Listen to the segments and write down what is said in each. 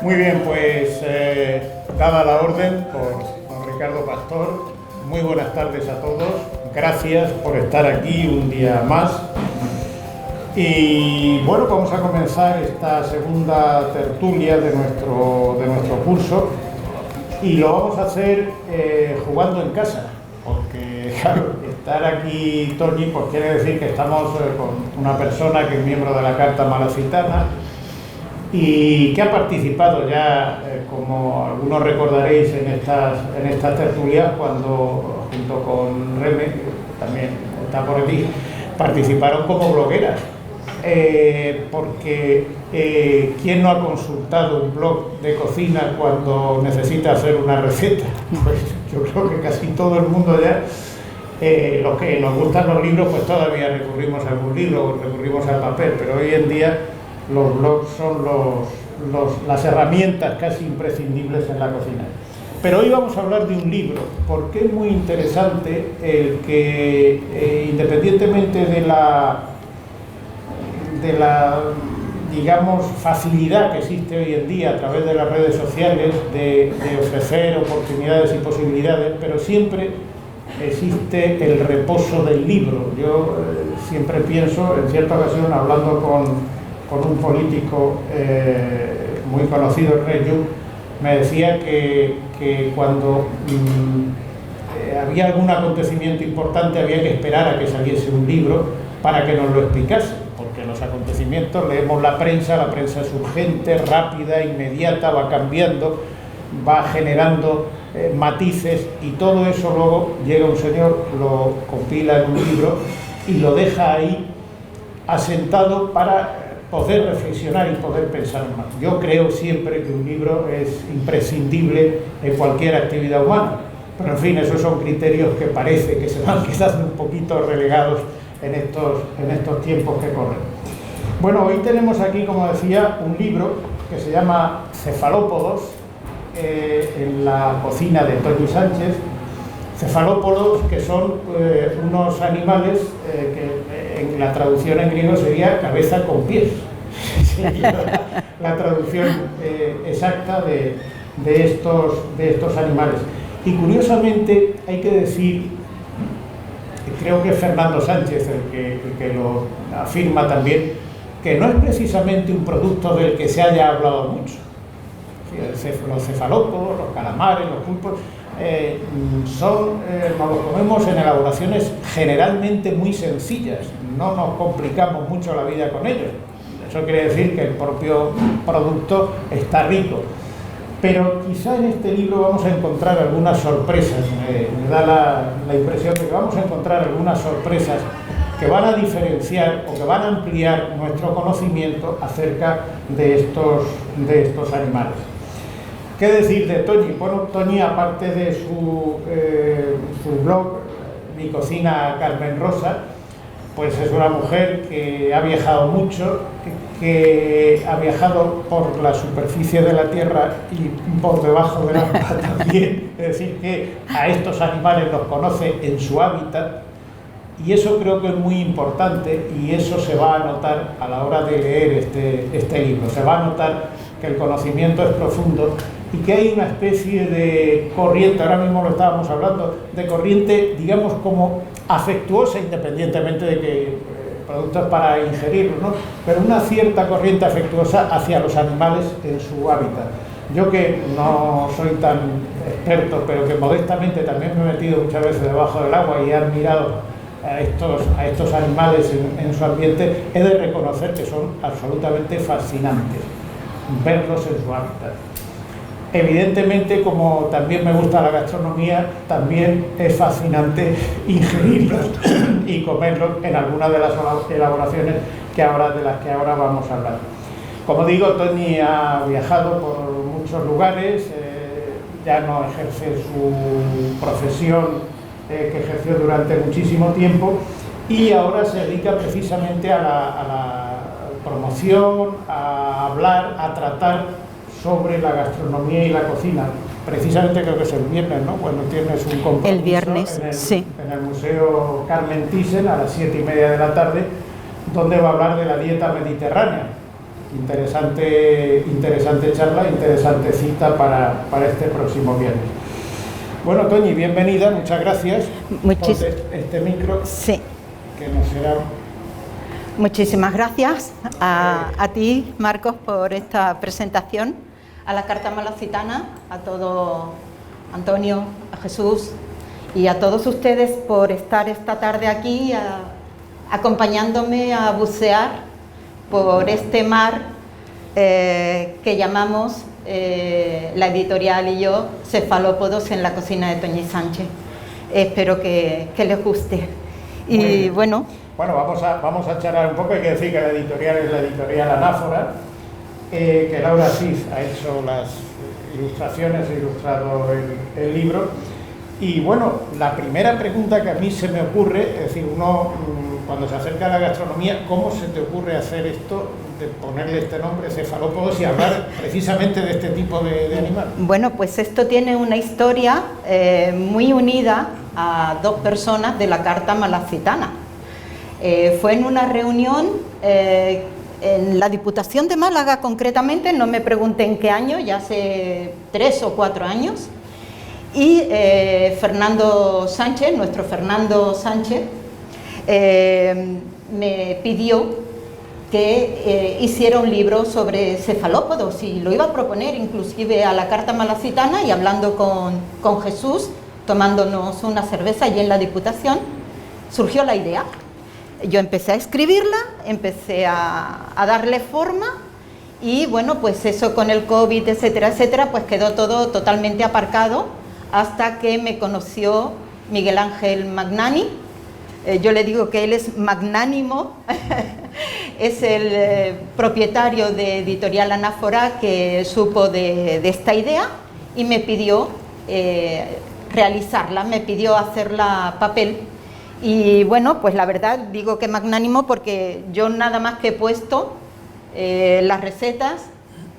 Muy bien, pues dada la orden por don Ricardo Pastor, muy buenas tardes a todos, gracias por estar aquí un día más. Y bueno, vamos a comenzar esta segunda tertulia de nuestro curso y lo vamos a hacer jugando en casa, porque claro, estar aquí, Toñi, pues quiere decir que estamos con una persona que es miembro de la Carta Malacitana y que ha participado ya, como algunos recordaréis, en estas tertulias cuando, junto con Reme, que también está por aquí, participaron como blogueras. Porque ¿quién no ha consultado un blog de cocina cuando necesita hacer una receta? Pues yo creo que casi todo el mundo ya, los que nos gustan los libros, pues todavía recurrimos a algún libro, recurrimos al papel, pero hoy en día los blogs son las herramientas casi imprescindibles en la cocina. Pero hoy vamos a hablar de un libro, porque es muy interesante el que, independientemente de la digamos, facilidad que existe hoy en día a través de las redes sociales de ofrecer oportunidades y posibilidades, pero siempre existe el reposo del libro. Yo siempre pienso, en cierta ocasión, hablando con un político muy conocido, Reyu, me decía que cuando había algún acontecimiento importante había que esperar a que saliese un libro para que nos lo explicase. Porque los acontecimientos, leemos la prensa es urgente, rápida, inmediata, va cambiando, va generando matices y todo eso luego llega un señor, lo compila en un libro y lo deja ahí asentado para poder reflexionar y poder pensar más. Yo creo siempre que un libro es imprescindible en cualquier actividad humana, pero en fin, esos son criterios que parece que se van quedando un poquito relegados en estos tiempos que corren. Bueno, hoy tenemos aquí, como decía, un libro que se llama Cefalópodos, en la cocina de Toñi Sánchez. Cefalópodos, que son unos animales que en la traducción en griego sería cabeza con pies. Sería la traducción exacta de estos animales. Y curiosamente hay que decir, creo que es Fernando Sánchez el que lo afirma también, que no es precisamente un producto del que se haya hablado mucho. Los cefalópodos, los calamares, los pulpos, nos los comemos en elaboraciones generalmente muy sencillas, no nos complicamos mucho la vida con ellos. Eso quiere decir que el propio producto está rico. Pero quizá en este libro vamos a encontrar algunas sorpresas, me da la impresión de que vamos a encontrar algunas sorpresas que van a diferenciar o que van a ampliar nuestro conocimiento acerca de estos animales. ¿Qué decir de Toñi? Bueno, Toñi, aparte de su blog, Mi Cocina Carmen Rosa, pues es una mujer que ha viajado mucho, que ha viajado por la superficie de la Tierra y por debajo de la Tierra también, es decir, que a estos animales los conoce en su hábitat, y eso creo que es muy importante, y eso se va a notar a la hora de leer este libro. Se va a notar que el conocimiento es profundo y que hay una especie de corriente, ahora mismo lo estábamos hablando, de corriente, digamos, como afectuosa, independientemente de que productos para ingerirlos, ¿no? Pero una cierta corriente afectuosa hacia los animales en su hábitat. Yo, que no soy tan experto, pero que modestamente también me he metido muchas veces debajo del agua y he admirado a estos animales en su ambiente, he de reconocer que son absolutamente fascinantes verlos en su hábitat. Evidentemente, como también me gusta la gastronomía, también es fascinante ingerirlos y comerlos en alguna de las elaboraciones de las que ahora vamos a hablar. Como digo, Toñi ha viajado por muchos lugares, ya no ejerce su profesión que ejerció durante muchísimo tiempo, y ahora se dedica precisamente a la promoción, a hablar, a tratar sobre la gastronomía y la cocina. Precisamente creo que es el viernes, ¿no? Cuando tienes un compromiso el viernes, sí, en el Museo Carmen Thyssen a las 7:30 de la tarde, donde va a hablar de la dieta mediterránea. interesante charla, interesante cita para este próximo viernes. Bueno, Toñi, bienvenida, muchas gracias. Este micro, sí, que nos será... Muchísimas gracias a ti, Marcos, por esta presentación, a la Carta Malacitana, a todo Antonio, a Jesús y a todos ustedes por estar esta tarde aquí acompañándome a bucear por este mar que llamamos la editorial y yo Cefalópodos en la cocina de Toñi Sánchez. Espero que les guste. Y bueno, vamos a charlar un poco. Hay que decir que la editorial es la editorial Anáfora, que Laura Asís ha hecho las ilustraciones, ha ilustrado el libro. Y bueno, la primera pregunta que a mí se me ocurre, es decir, uno cuando se acerca a la gastronomía, ¿cómo se te ocurre hacer esto, de ponerle este nombre, cefalópodos, y hablar precisamente de este tipo de animal? Bueno, pues esto tiene una historia muy unida a dos personas de la Carta Malacitana. Fue en una reunión en la Diputación de Málaga, concretamente, no me pregunten en qué año, ya hace 3 o 4 años, y Fernando Sánchez, nuestro Fernando Sánchez, me pidió que hiciera un libro sobre cefalópodos, y lo iba a proponer inclusive a la Carta Malacitana, y hablando con Jesús, tomándonos una cerveza allí en la Diputación, surgió la idea. Yo empecé a escribirla, empecé a darle forma, y bueno, pues eso con el COVID, etcétera, etcétera, pues quedó todo totalmente aparcado hasta que me conoció Miguel Ángel Magnani. Yo le digo que él es magnánimo, es el propietario de Editorial Anáfora, que supo de esta idea y me pidió realizarla, me pidió hacerla papel. Y bueno, pues la verdad digo que magnánimo porque yo nada más que he puesto las recetas,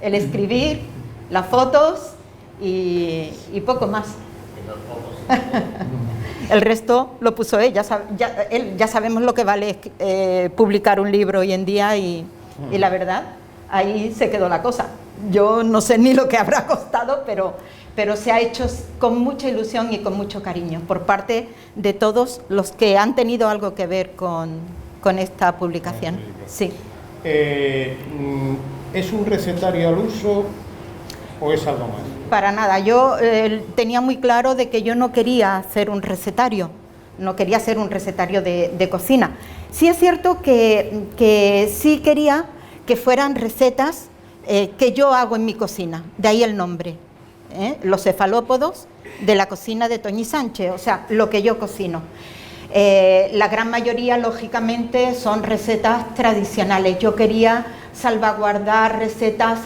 el escribir, las fotos y poco más. El resto lo puso él, ya sabemos lo que vale publicar un libro hoy en día, y la verdad, ahí se quedó la cosa. Yo no sé ni lo que habrá costado, pero se ha hecho con mucha ilusión y con mucho cariño por parte de todos los que han tenido algo que ver con esta publicación. Sí. ¿Es un recetario al uso o es algo más? Para nada, yo tenía muy claro de que yo no quería hacer un recetario, no quería hacer un recetario de cocina. Sí es cierto que sí quería que fueran recetas que yo hago en mi cocina, de ahí el nombre, los cefalópodos de la cocina de Toñi Sánchez, o sea, lo que yo cocino. La gran mayoría, lógicamente, son recetas tradicionales. Yo quería salvaguardar recetas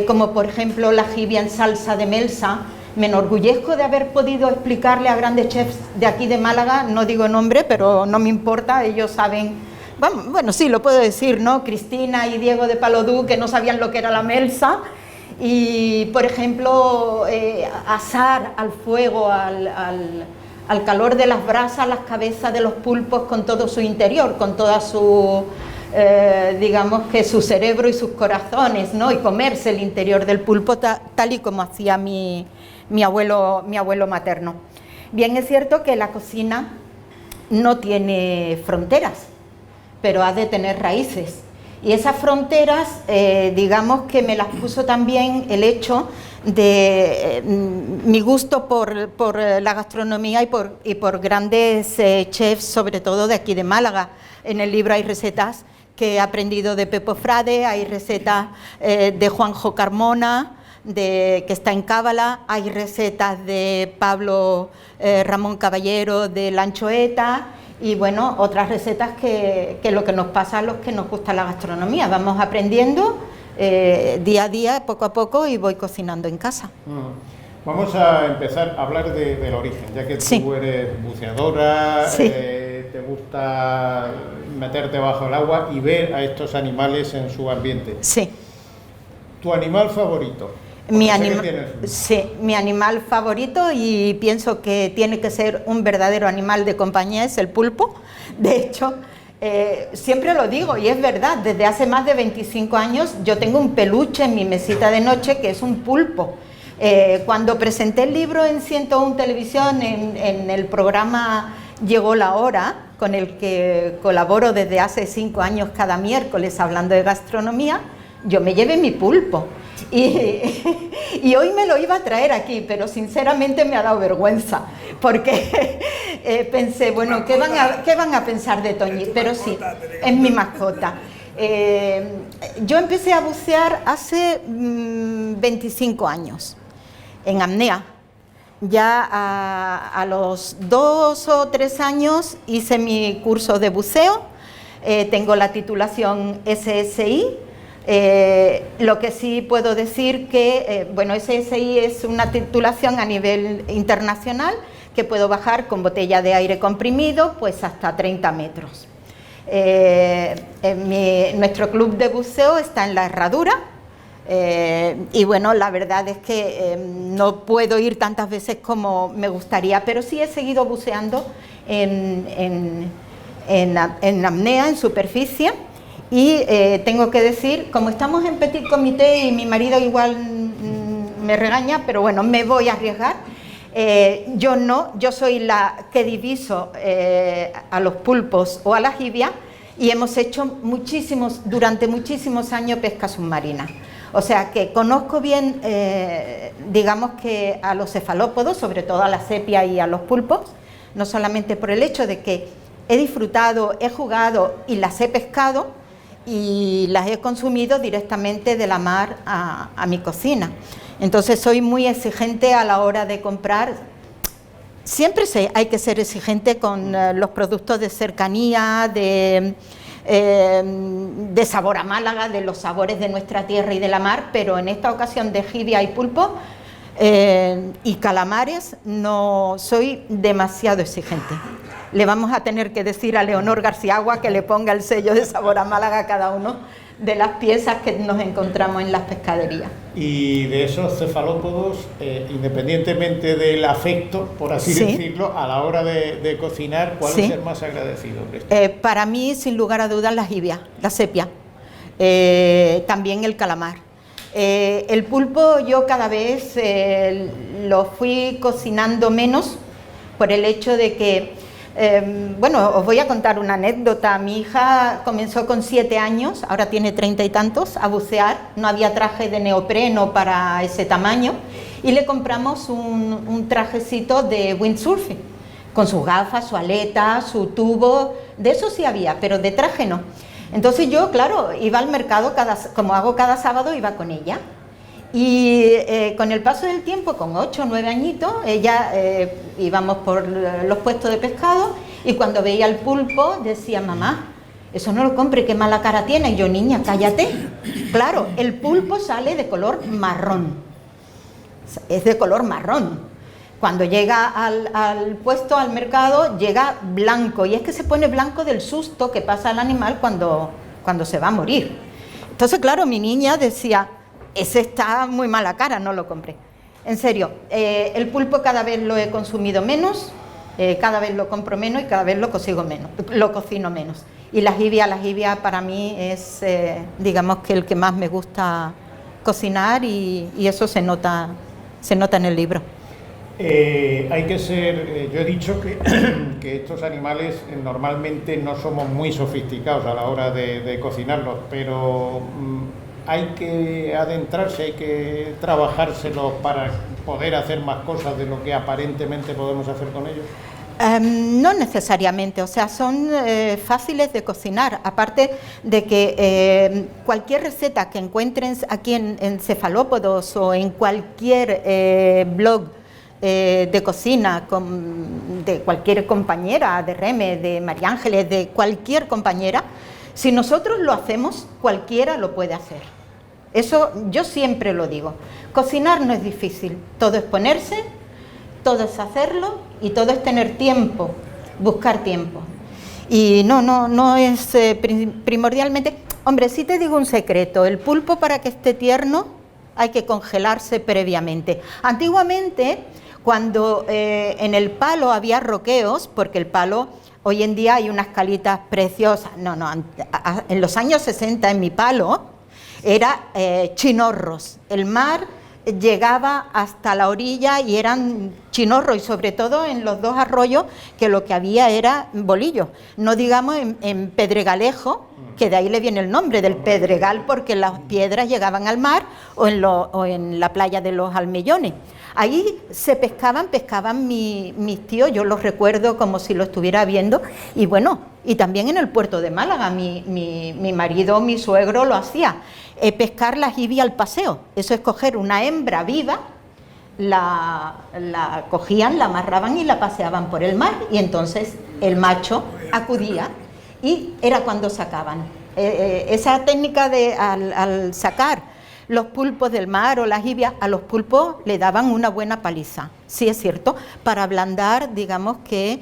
como por ejemplo la jibia en salsa de melsa. Me enorgullezco de haber podido explicarle a grandes chefs de aquí de Málaga, no digo nombre, pero no me importa, ellos saben, bueno, sí, lo puedo decir, ¿no? Cristina y Diego de Palodú, que no sabían lo que era la melsa, y por ejemplo asar al fuego, al calor de las brasas, las cabezas de los pulpos con todo su interior, con toda su... digamos que su cerebro y sus corazones, ¿no? Y comerse el interior del pulpo tal y como hacía mi abuelo materno. Bien, es cierto que la cocina no tiene fronteras, pero ha de tener raíces, y esas fronteras digamos que me las puso también el hecho de mi gusto por la gastronomía y por grandes chefs, sobre todo de aquí de Málaga. En el libro hay recetas que he aprendido de Pepo Frade, hay recetas de Juanjo Carmona, que está en Cábala, hay recetas de Pablo Ramón Caballero de La Anchoeta, y bueno, otras recetas que lo que nos pasa a los que nos gusta la gastronomía. Vamos aprendiendo día a día, poco a poco, y voy cocinando en casa. Vamos a empezar a hablar del origen, ya que sí. Tú eres buceadora, sí. Te gusta meterte bajo el agua y ver a estos animales en su ambiente. Sí. ¿Tu animal favorito? Mi animal favorito, y pienso que tiene que ser un verdadero animal de compañía, es el pulpo. De hecho, siempre lo digo y es verdad, desde hace más de 25 años yo tengo un peluche en mi mesita de noche que es un pulpo. Cuando presenté el libro en 101 Televisión, en el programa Llegó la Hora, con el que colaboro desde hace 5 años cada miércoles hablando de gastronomía, yo me llevé mi pulpo. Y hoy me lo iba a traer aquí, pero sinceramente me ha dado vergüenza, porque pensé, bueno, ¿qué van a pensar de Toñi? Pero sí, es mi mascota. Yo empecé a bucear hace 25 años, en apnea. Ya a los 2 o 3 años hice mi curso de buceo, tengo la titulación SSI. Lo que sí puedo decir que, bueno, SSI es una titulación a nivel internacional que puedo bajar con botella de aire comprimido pues hasta 30 metros. Nuestro club de buceo está en La Herradura y bueno, la verdad es que no puedo ir tantas veces como me gustaría, pero sí he seguido buceando en apnea, en superficie. Y tengo que decir, como estamos en petit comité y mi marido igual me regaña, pero bueno, me voy a arriesgar. Yo soy la que diviso a los pulpos o a la jibia y hemos hecho durante muchísimos años pesca submarina. O sea que conozco bien, digamos que a los cefalópodos, sobre todo a la sepia y a los pulpos, no solamente por el hecho de que he disfrutado, he jugado y las he pescado, y las he consumido directamente de la mar a mi cocina. Entonces soy muy exigente a la hora de comprar. Siempre hay que ser exigente con los productos de cercanía, de sabor a Málaga, de los sabores de nuestra tierra y de la mar, pero en esta ocasión de jibia y pulpo y calamares no soy demasiado exigente. Le vamos a tener que decir a Leonor Garciagua que le ponga el sello de sabor a Málaga a cada uno de las piezas que nos encontramos en las pescaderías. Y de esos cefalópodos, independientemente del afecto, por así decirlo, a la hora de cocinar, ¿cuál es el más agradecido? Para mí, sin lugar a dudas, la jibia, la sepia, también el calamar. El pulpo yo cada vez lo fui cocinando menos por el hecho de que bueno, os voy a contar una anécdota. Mi hija comenzó con 7 años, ahora tiene 30 y tantos, a bucear. No había traje de neopreno para ese tamaño y le compramos un trajecito de windsurfing, con sus gafas, su aleta, su tubo. De eso sí había, pero de traje no. Entonces yo, claro, iba al mercado, como hago cada sábado, iba con ella. Y con el paso del tiempo, con 8 o 9 añitos, ella íbamos por los puestos de pescado y cuando veía el pulpo decía, mamá, eso no lo compre, qué mala cara tiene. Y yo, niña, cállate. Claro, el pulpo sale de color marrón, es de color marrón. Cuando llega al puesto, al mercado, llega blanco y es que se pone blanco del susto que pasa al animal cuando se va a morir. Entonces, claro, mi niña decía, ese está muy mala cara, no lo compré. En serio, el pulpo cada vez lo he consumido menos, cada vez lo compro menos y cada vez lo cocino menos. Y la jibia para mí es, digamos que el que más me gusta cocinar y eso se nota en el libro. Hay que ser, yo he dicho que estos animales normalmente no somos muy sofisticados a la hora de cocinarlos, pero hay que adentrarse, hay que trabajárselos para poder hacer más cosas de lo que aparentemente podemos hacer con ellos. No necesariamente, o sea, son fáciles de cocinar, aparte de que cualquier receta que encuentren aquí en Cefalópodos o en cualquier blog de cocina de cualquier compañera, de Reme, de María Ángeles, de cualquier compañera, si nosotros lo hacemos, cualquiera lo puede hacer. Eso yo siempre lo digo. Cocinar no es difícil, todo es ponerse, todo es hacerlo y todo es tener tiempo, buscar tiempo. Y no es primordialmente... Hombre, sí te digo un secreto, el pulpo para que esté tierno hay que congelarse previamente. Antiguamente, cuando en el palo había roqueos, porque el palo Hoy en día hay unas calitas preciosas. No, en los años 60 en mi palo era chinorros. El mar llegaba hasta la orilla y eran chinorros, y sobre todo en los dos arroyos, que lo que había era bolillos. No digamos en Pedregalejo, que de ahí le viene el nombre del Pedregal, porque las piedras llegaban al mar, o en la playa de los Almellones. Ahí se pescaban mis tíos, yo los recuerdo como si lo estuviera viendo, y bueno, y también en el puerto de Málaga, mi marido, mi suegro lo hacía, pescar la jibia al paseo. Eso es coger una hembra viva, la cogían, la amarraban y la paseaban por el mar, y entonces el macho acudía y era cuando sacaban. Esa técnica de al sacar los pulpos del mar o la jibia, a los pulpos le daban una buena paliza, sí es cierto, para ablandar, digamos que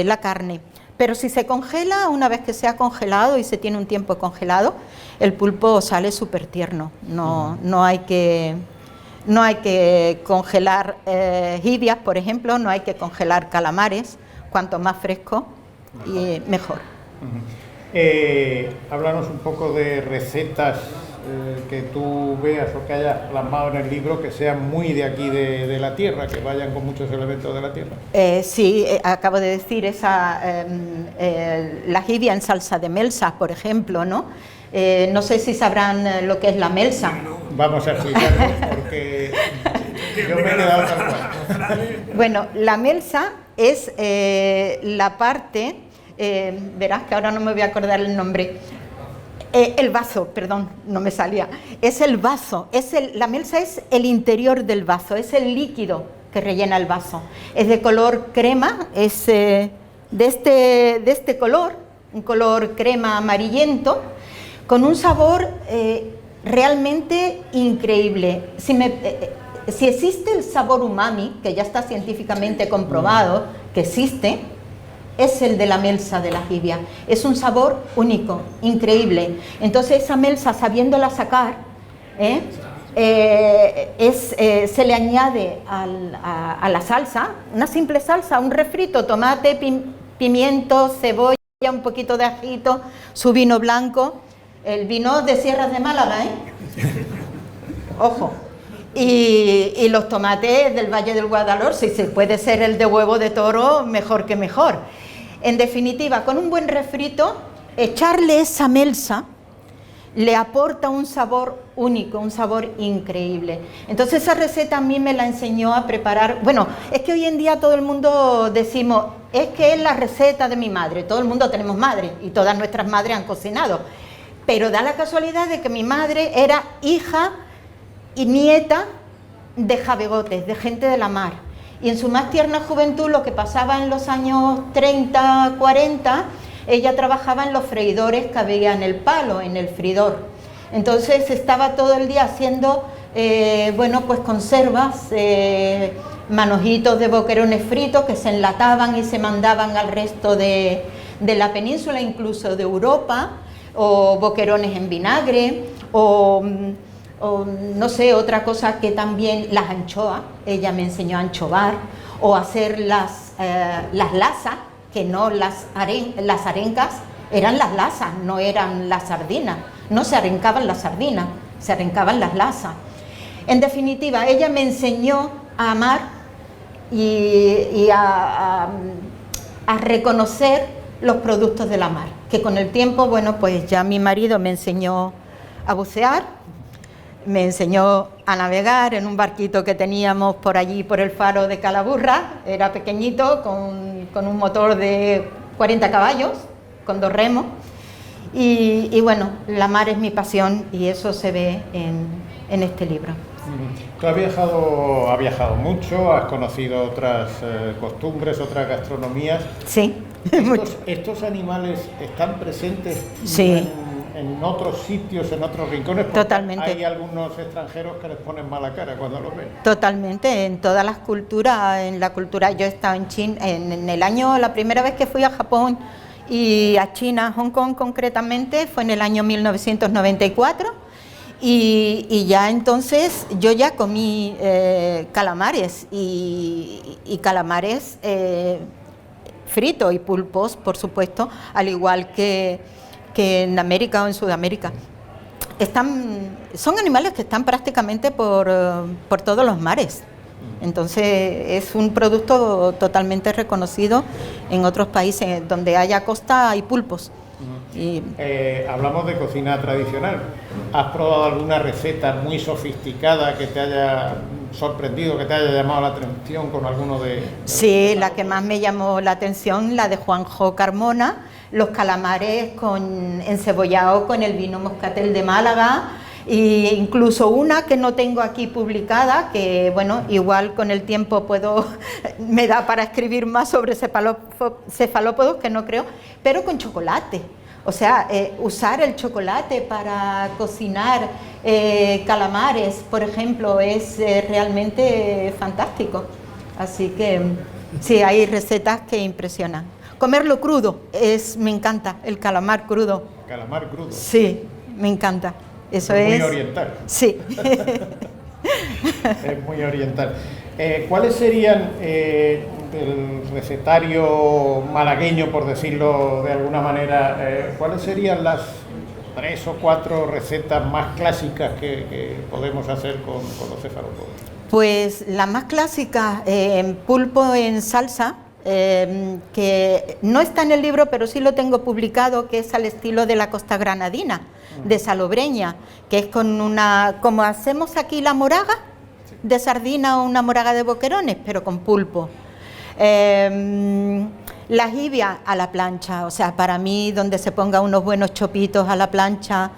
la carne. Pero si se congela, una vez que se ha congelado y se tiene un tiempo congelado, el pulpo sale súper tierno. No hay que congelar jibias, por ejemplo, no hay que congelar calamares, cuanto más fresco y mejor. Háblanos un poco de recetas que tú veas o que hayas plasmado en el libro que sean muy de aquí de la tierra, que vayan con muchos elementos de la tierra. Sí, acabo de decir la jibia en salsa de melsa, por ejemplo, ¿no? No sé si sabrán lo que es la melsa. Vamos a explicarlo porque yo me he quedado tal cual. Bueno, la melsa es la parte, verás que ahora no me voy a acordar el nombre. El vaso, perdón, no me salía. Es el vaso, la melsa es el interior del vaso, es el líquido que rellena el vaso. Es de color crema, es de este color, un color crema amarillento, con un sabor realmente increíble. Si existe el sabor umami, que ya está científicamente comprobado que existe, es el de la melsa de la jibia. Es un sabor único, increíble. Entonces esa melsa, sabiéndola sacar, se le añade a la salsa, una simple salsa, un refrito, tomate, pimiento, cebolla, un poquito de ajito, su vino blanco, el vino de Sierras de Málaga, ojo. Y los tomates del Valle del Guadalhorce, si puede ser el de huevo de toro, mejor que mejor. En definitiva, con un buen refrito, echarle esa melsa le aporta un sabor único, un sabor increíble. Entonces esa receta a mí me la enseñó a preparar. Bueno, es que hoy en día todo el mundo decimos, es que es la receta de mi madre. Todo el mundo tenemos madre y todas nuestras madres han cocinado. Pero da la casualidad de que mi madre era hija y nieta de jabegotes, de gente de la mar. Y en su más tierna juventud, lo que pasaba en los años 30, 40, ella trabajaba en los freidores que había en el palo, en el fridor. Entonces estaba todo el día haciendo, pues conservas, manojitos de boquerones fritos que se enlataban y se mandaban al resto de la península, incluso de Europa, o boquerones en vinagre, o no sé, otra cosa que también, las anchoas, ella me enseñó a anchovar, o hacer las lasas, que no las arencas, eran las lasas, no eran las sardinas, no se arencaban las sardinas, se arencaban las lasas. En definitiva, ella me enseñó a amar y a reconocer los productos de la mar, que con el tiempo, bueno, pues ya mi marido me enseñó a bucear, me enseñó a navegar en un barquito que teníamos por allí, por el faro de Calaburra. Era pequeñito, con un motor de 40 caballos, con 2 remos. Y bueno, la mar es mi pasión y eso se ve en este libro. Tú has viajado mucho, has conocido otras costumbres, otras gastronomías. Sí. ¿Estos animales están presentes? Sí. En otros sitios, en otros rincones? Totalmente. Hay algunos extranjeros que les ponen mala cara cuando los ven. Totalmente, en todas las culturas, en la cultura, yo he estado en China, en el año, la primera vez que fui a Japón y a China, Hong Kong concretamente, fue en el año 1994, y ya entonces yo ya comí calamares, y calamares frito, y pulpos, por supuesto, al igual que en América o en Sudamérica. Son animales que están prácticamente por todos los mares. Entonces es un producto totalmente reconocido en otros países. Donde haya costa hay pulpos. Hablamos de cocina tradicional. ¿Has probado alguna receta muy sofisticada que te haya sorprendido, que te haya llamado la atención con alguno de Sí, la que más me llamó la atención, la de Juanjo Carmona, los calamares encebollados con el vino moscatel de Málaga, e incluso una que no tengo aquí publicada, que bueno, igual con el tiempo me da para escribir más sobre cefalópodos, que no creo, pero con chocolate. O sea, usar el chocolate para cocinar calamares, por ejemplo, es realmente fantástico. Así que sí, hay recetas que impresionan. Comerlo crudo, me encanta, el calamar crudo. ¿Calamar crudo? Sí, me encanta. Eso es muy oriental. Sí. Es muy oriental. ¿Cuáles serían del recetario malagueño, por decirlo de alguna manera, cuáles serían las 3 o 4 recetas más clásicas que podemos hacer con los cefalópodos? Pues la más clásica, pulpo en salsa, que no está en el libro, pero sí lo tengo publicado, que es al estilo de la costa granadina, de Salobreña, que es con como hacemos aquí la moraga de sardina o una moraga de boquerones, pero con pulpo. La jibia a la plancha, o sea, para mí donde se ponga unos buenos chopitos a la plancha,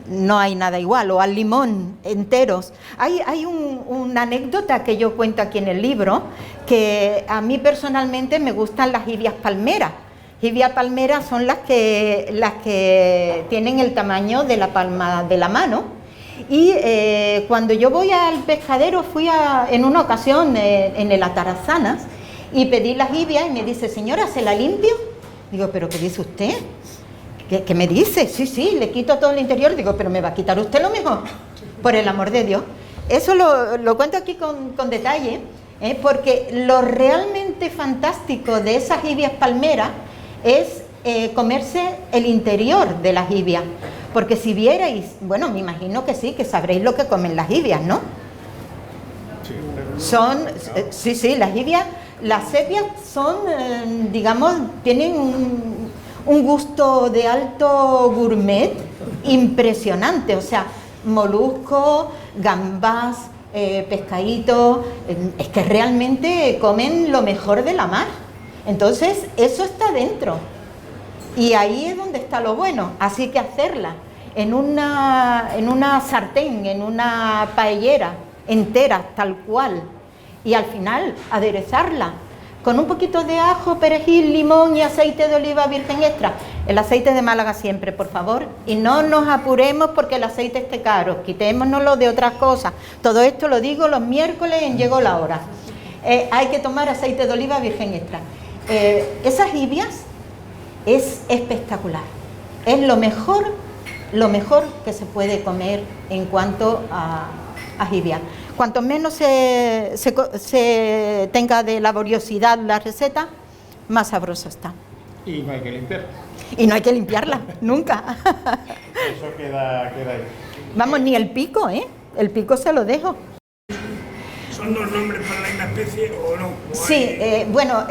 no hay nada igual, o al limón enteros. Hay una anécdota que yo cuento aquí en el libro, que a mí personalmente me gustan las jibias palmeras. Jibias palmeras son las que tienen el tamaño de la palma de la mano. Y cuando yo voy al pescadero, en una ocasión en el Atarazanas y pedí la jibia y me dice, señora, ¿se la limpio? Digo, ¿pero qué dice usted? ¿Qué me dice? Sí, le quito todo el interior. Digo, ¿pero me va a quitar usted lo mejor? Por el amor de Dios. Eso lo cuento aquí con detalle, porque lo realmente fantástico de esas jibias palmeras es comerse el interior de la jibia. Porque si vierais, bueno, me imagino que sí, que sabréis lo que comen las jibias, ¿no? Sí, las jibias, las sepias son, digamos, tienen un gusto de alto gourmet impresionante, o sea, moluscos, gambas, pescaditos, es que realmente comen lo mejor de la mar. Entonces, eso está dentro. Y ahí es donde está lo bueno, así que hacerla en una sartén, en una paellera entera, tal cual, y al final aderezarla con un poquito de ajo, perejil, limón y aceite de oliva virgen extra. El aceite de Málaga siempre, por favor, y no nos apuremos porque el aceite esté caro, quitémonoslo de otras cosas. Todo esto lo digo los miércoles en Llegó la Hora. Hay que tomar aceite de oliva virgen extra. Esas jibias es espectacular, es lo mejor que se puede comer en cuanto a jibia. Cuanto menos se tenga de laboriosidad la receta, más sabroso está. Y no hay que limpiar. Y no hay que limpiarla, nunca. Eso queda ahí. Vamos, ni el pico, El pico se lo dejo. ¿Son dos nombres para la misma especie o no? Sí, bueno,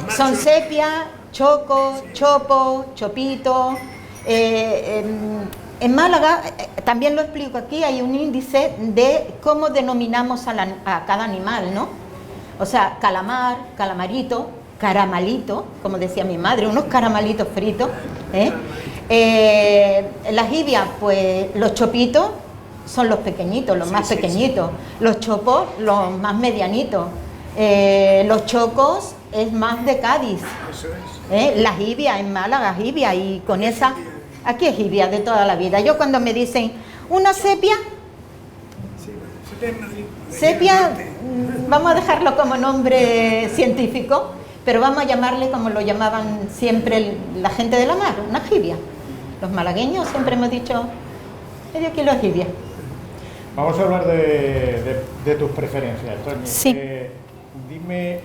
son sepia, choco, chopo, chopito. En Málaga, también lo explico aquí, hay un índice de cómo denominamos a cada animal, ¿no? O sea, calamar, calamarito, caramalito, como decía mi madre, unos caramalitos fritos. La jibia, pues los chopitos son los pequeñitos, los más pequeñitos. Los chopos, los más medianitos. Los chocos es más de Cádiz. La jibia en Málaga, jibia, y con esa... Aquí es jibia de toda la vida. Yo cuando me dicen una sepia, sepia, vamos a dejarlo como nombre científico, pero vamos a llamarle como lo llamaban siempre la gente de la mar, una jibia. Los malagueños siempre hemos dicho, medio kilo de jibia. Vamos a hablar de tus preferencias, Toñi. Sí. Dime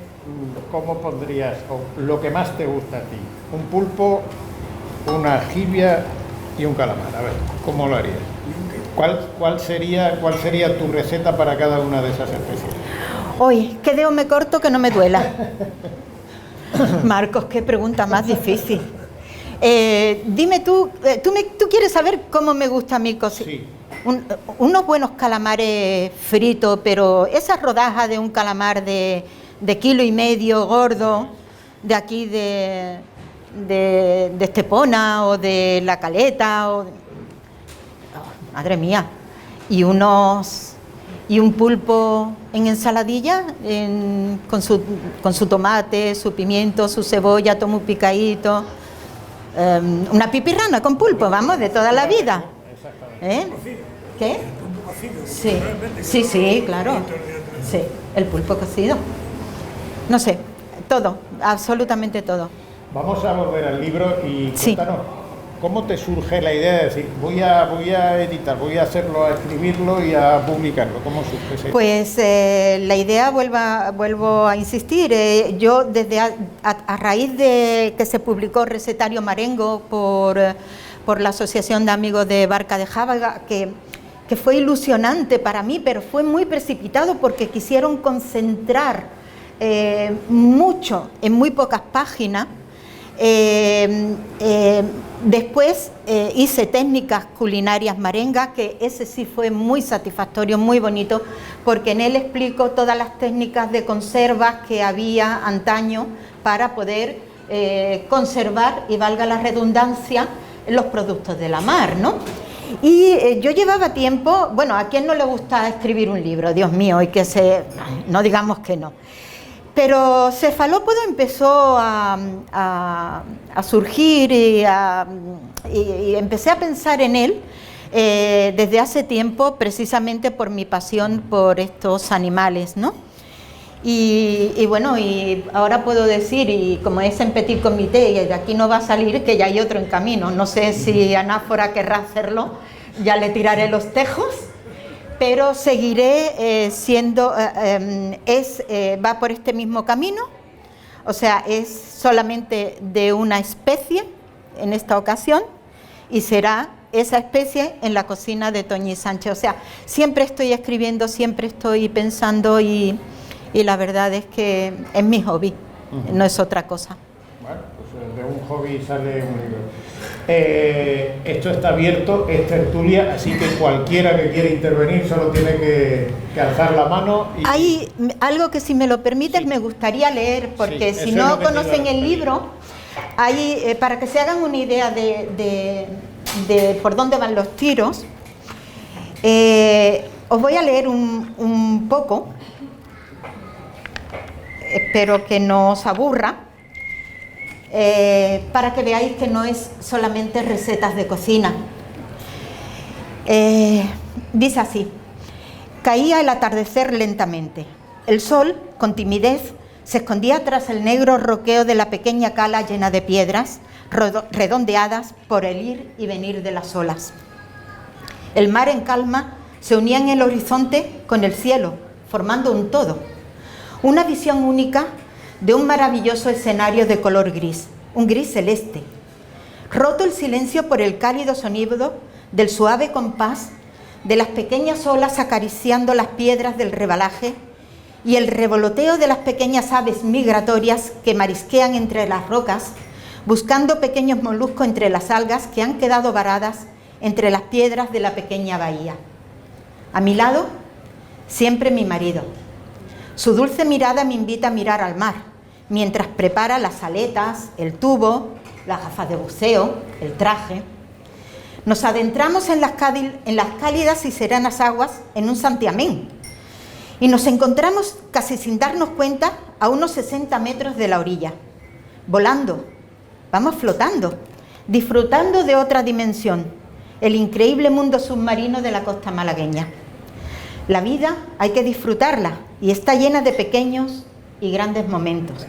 ¿cómo pondrías, o lo que más te gusta a ti? Un pulpo, una jibia y un calamar. A ver, ¿cómo lo harías? ¿Cuál sería tu receta para cada una de esas especies? Hoy, ¿qué dedo me corto que no me duela? Marcos, qué pregunta más difícil. Dime tú, ¿tú quieres saber cómo me gusta a mí cocinar? Sí. Unos buenos calamares fritos, pero esas rodajas de un calamar de 1,5 kilos gordo, de aquí de Estepona o de La Caleta, madre mía, y un pulpo en ensaladilla, con su tomate, su pimiento, su cebolla, todo muy picadito, una pipirrana con pulpo, vamos, de toda la vida. ¿Qué? Sí, claro. Sí, el pulpo cocido. No sé, todo, absolutamente todo. Vamos a volver al libro y sí. Cuéntanos, ¿cómo te surge la idea de decir, voy a editar, voy a hacerlo, a escribirlo y a publicarlo? ¿Cómo surge? Pues la idea, vuelvo a insistir, yo desde a raíz de que se publicó Recetario Marengo por la Asociación de Amigos de Barca de Jábaga, que fue ilusionante para mí, pero fue muy precipitado porque quisieron concentrar mucho en muy pocas páginas. Después hice técnicas culinarias marengas, que ese sí fue muy satisfactorio, muy bonito, porque en él explico todas las técnicas de conservas que había antaño para poder conservar, y valga la redundancia, los productos de la mar, ¿no? Y yo llevaba tiempo, bueno, ¿a quién no le gusta escribir un libro? Dios mío, y no digamos que no. Pero Cefalópodo empezó a surgir y empecé a pensar en él desde hace tiempo, precisamente por mi pasión por estos animales, ¿no? Y bueno, y ahora puedo decir, y como es en petit comité y de aquí no va a salir, que ya hay otro en camino. No sé si Anáfora querrá hacerlo, ya le los tejos. Pero seguiré siendo, va por este mismo camino, o sea, es solamente de una especie en esta ocasión, y será esa especie en la cocina de Toñi Sánchez. O sea, siempre estoy escribiendo, siempre estoy pensando, y la verdad es que es mi hobby, no es otra cosa. Bueno, pues de un hobby sale un libro. Esto está abierto, es tertulia, así que cualquiera que quiera intervenir solo tiene que alzar la mano. Hay algo que, si me lo permites, sí, me gustaría leer, porque si no conocen el libro, hay, para que se hagan una idea de por dónde van los tiros, os voy a leer un poco, espero que no os aburra. Para que veáis que no es solamente recetas de cocina. Dice así: caía el atardecer lentamente. El sol, con timidez, se escondía tras el negro roqueo de la pequeña cala llena de piedras, redondeadas por el ir y venir de las olas. El mar en calma se unía en el horizonte con el cielo, formando un todo, una visión única de un maravilloso escenario de color gris, un gris celeste, roto el silencio por el cálido sonido del suave compás de las pequeñas olas acariciando las piedras del rebalaje y el revoloteo de las pequeñas aves migratorias que marisquean entre las rocas, buscando pequeños moluscos entre las algas que han quedado varadas entre las piedras de la pequeña bahía. A mi lado, siempre mi marido. Su dulce mirada me invita a mirar al mar, mientras prepara las aletas, el tubo, las gafas de buceo, el traje. Nos adentramos en las cálidas y serenas aguas en un santiamén, y nos encontramos, casi sin darnos cuenta, a unos 60 metros de la orilla, volando, vamos flotando, disfrutando de otra dimensión, el increíble mundo submarino de la costa malagueña. La vida hay que disfrutarla, y está llena de pequeños y grandes momentos.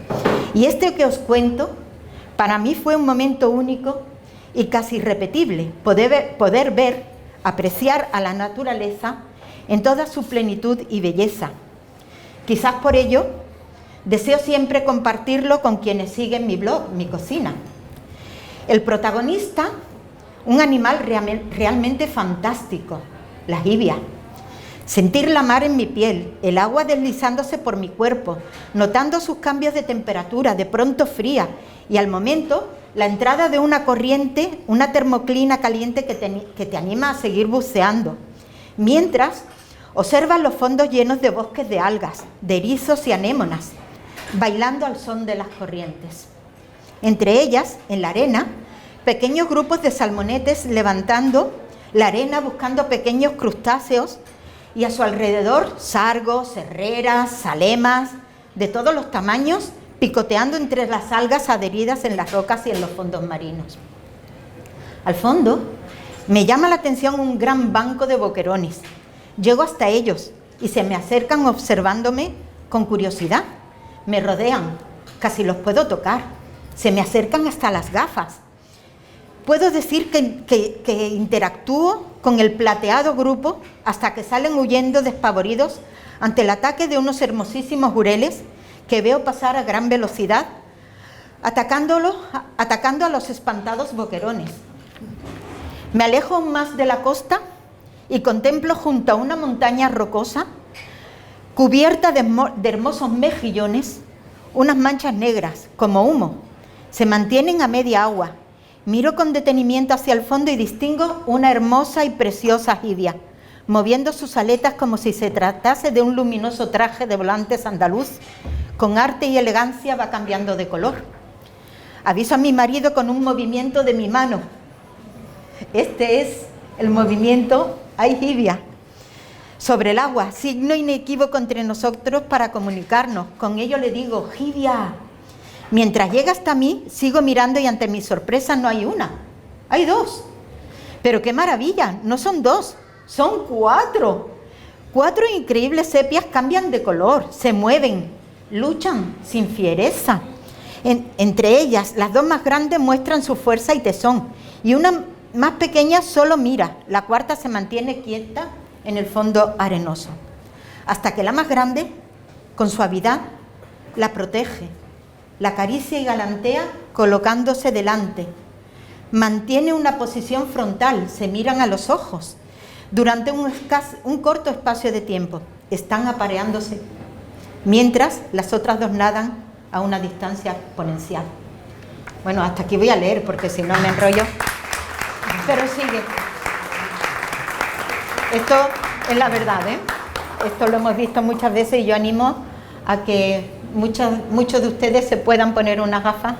Y este que os cuento, para mí fue un momento único y casi irrepetible, poder ver, apreciar a la naturaleza en toda su plenitud y belleza. Quizás por ello Deseo siempre compartirlo con quienes siguen mi blog, mi cocina. El protagonista, un animal realmente fantástico, la jibia. Sentir la mar en mi piel, el agua deslizándose por mi cuerpo, notando sus cambios de temperatura, de pronto fría, y al momento la entrada de una corriente, una termoclina caliente que te anima a seguir buceando. Mientras observas los fondos llenos de bosques de algas, de erizos y anémonas, bailando al son de las corrientes. Entre ellas, en la arena, pequeños grupos de salmonetes levantando la arena buscando pequeños crustáceos, y a su alrededor sargos, herreras, salemas, de todos los tamaños, picoteando entre las algas adheridas en las rocas y en los fondos marinos. Al fondo, me llama la atención un gran banco de boquerones. Llego hasta ellos y se me acercan observándome con curiosidad. Me rodean, casi los puedo tocar. Se me acercan hasta las gafas. Puedo decir que interactúo con el plateado grupo hasta que salen huyendo despavoridos ante el ataque de unos hermosísimos jureles que veo pasar a gran velocidad, atacando a los espantados boquerones. Me alejo aún más de la costa y contemplo junto a una montaña rocosa, cubierta de hermosos mejillones, unas manchas negras, como humo. Se mantienen a media agua. Miro con detenimiento hacia el fondo y distingo una hermosa y preciosa jibia, moviendo sus aletas como si se tratase de un luminoso traje de volantes andaluz. Con arte y elegancia va cambiando de color. Aviso a mi marido con un movimiento de mi mano. Este es el movimiento "Ay, jibia". Sobre el agua, signo inequívoco entre nosotros para comunicarnos. Con ello le digo: "Jibia". Mientras llega hasta mí, sigo mirando y ante mi sorpresa no hay una, hay dos. Pero qué maravilla, no son dos, son cuatro. Cuatro increíbles sepias cambian de color, se mueven, luchan sin fiereza. Entre ellas, las dos más grandes muestran su fuerza y tesón, y una más pequeña solo mira, la cuarta se mantiene quieta en el fondo arenoso, hasta que la más grande, con suavidad, la protege, la acaricia y galantea colocándose delante. Mantiene una posición frontal, se miran a los ojos. Durante un corto espacio de tiempo están apareándose, mientras las otras dos nadan a una distancia exponencial. Bueno, hasta aquí voy a leer porque si no me enrollo. Pero sigue. Esto es la verdad, ¿eh? Esto lo hemos visto muchas veces y yo animo a que muchos de ustedes se puedan poner unas gafas,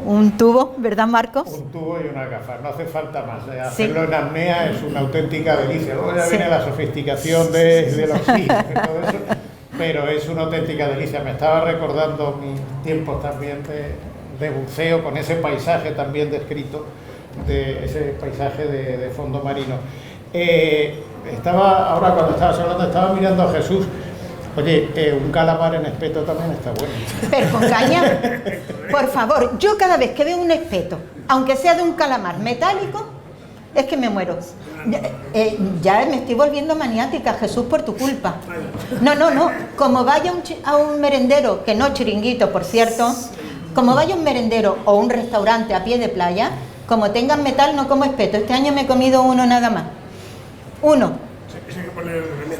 un tubo, ¿verdad, Marcos? Un tubo y una gafa, no hace falta más. Hacerlo en apnea es una auténtica delicia. Luego ya viene la sofisticación de los hijos y todo eso, pero es una auténtica delicia. Me estaba recordando mis tiempos también de buceo, con ese paisaje también descrito, de ese paisaje de fondo marino. Ahora cuando estabas hablando, estaba mirando a Jesús. Oye, un calamar en espeto también está bueno. Pero con caña, por favor, yo cada vez que veo un espeto, aunque sea de un calamar metálico, es que me muero. Ya me estoy volviendo maniática, Jesús, por tu culpa. No, como vaya a un merendero, que no chiringuito, por cierto, como vaya a un merendero o un restaurante a pie de playa, como tengan metal, no como espeto. Este año me he comido uno nada más. Uno. Hay que poner remedio.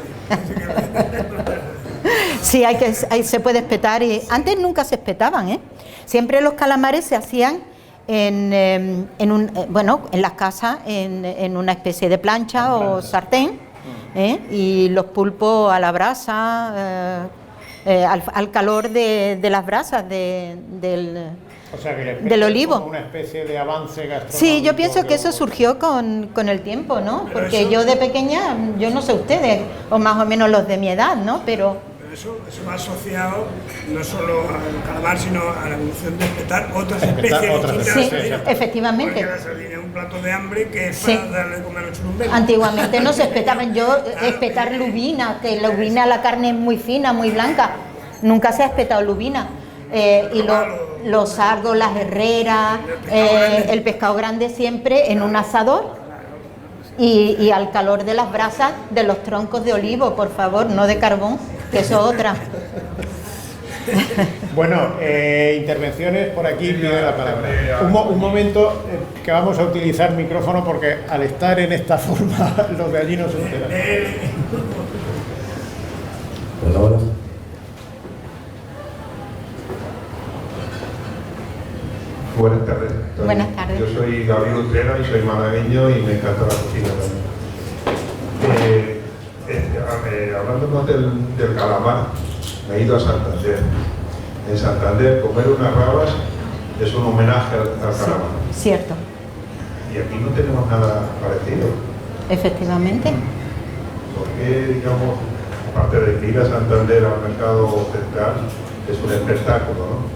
Sí, ahí se puede espetar. Antes nunca se espetaban, ¿eh? Siempre los calamares se hacían en las casas, en una especie de plancha o sartén, y los pulpos a la brasa, al calor de las brasas del olivo. Es como una especie de avance gastronómico. Sí, yo pienso que eso surgió con el tiempo, ¿no? Porque yo de pequeña, yo no sé ustedes, o más o menos los de mi edad, ¿no? Pero eso va asociado no solo al calamar, sino a la evolución de espetar otras especies. Sí, efectivamente. Porque la sardina es un plato de hambre que es para darle de comer a los churumberos. Antiguamente no se espetaban. Espetar lubina, que la lubina, la carne es muy fina, muy blanca. Nunca se ha espetado lubina. Y los sargos, las herreras, el pescado grande siempre en un asador y al calor de las brasas de los troncos de olivo, por favor, no de carbón, que eso es otra. Bueno, intervenciones por aquí, pide la palabra. Un momento, que vamos a utilizar micrófono porque al estar en esta forma los de allí no se enteran. Hola. Buenas tardes. Buenas tardes. Yo soy Gabriel Utrera y soy malagueño y me encanta la cocina también. Hablándonos del calamar, me he ido a Santander. En Santander, comer unas rabas es un homenaje al calamar. Cierto. Y aquí no tenemos nada parecido. Efectivamente. Porque, digamos, aparte de que ir a Santander al mercado central es un espectáculo, ¿no?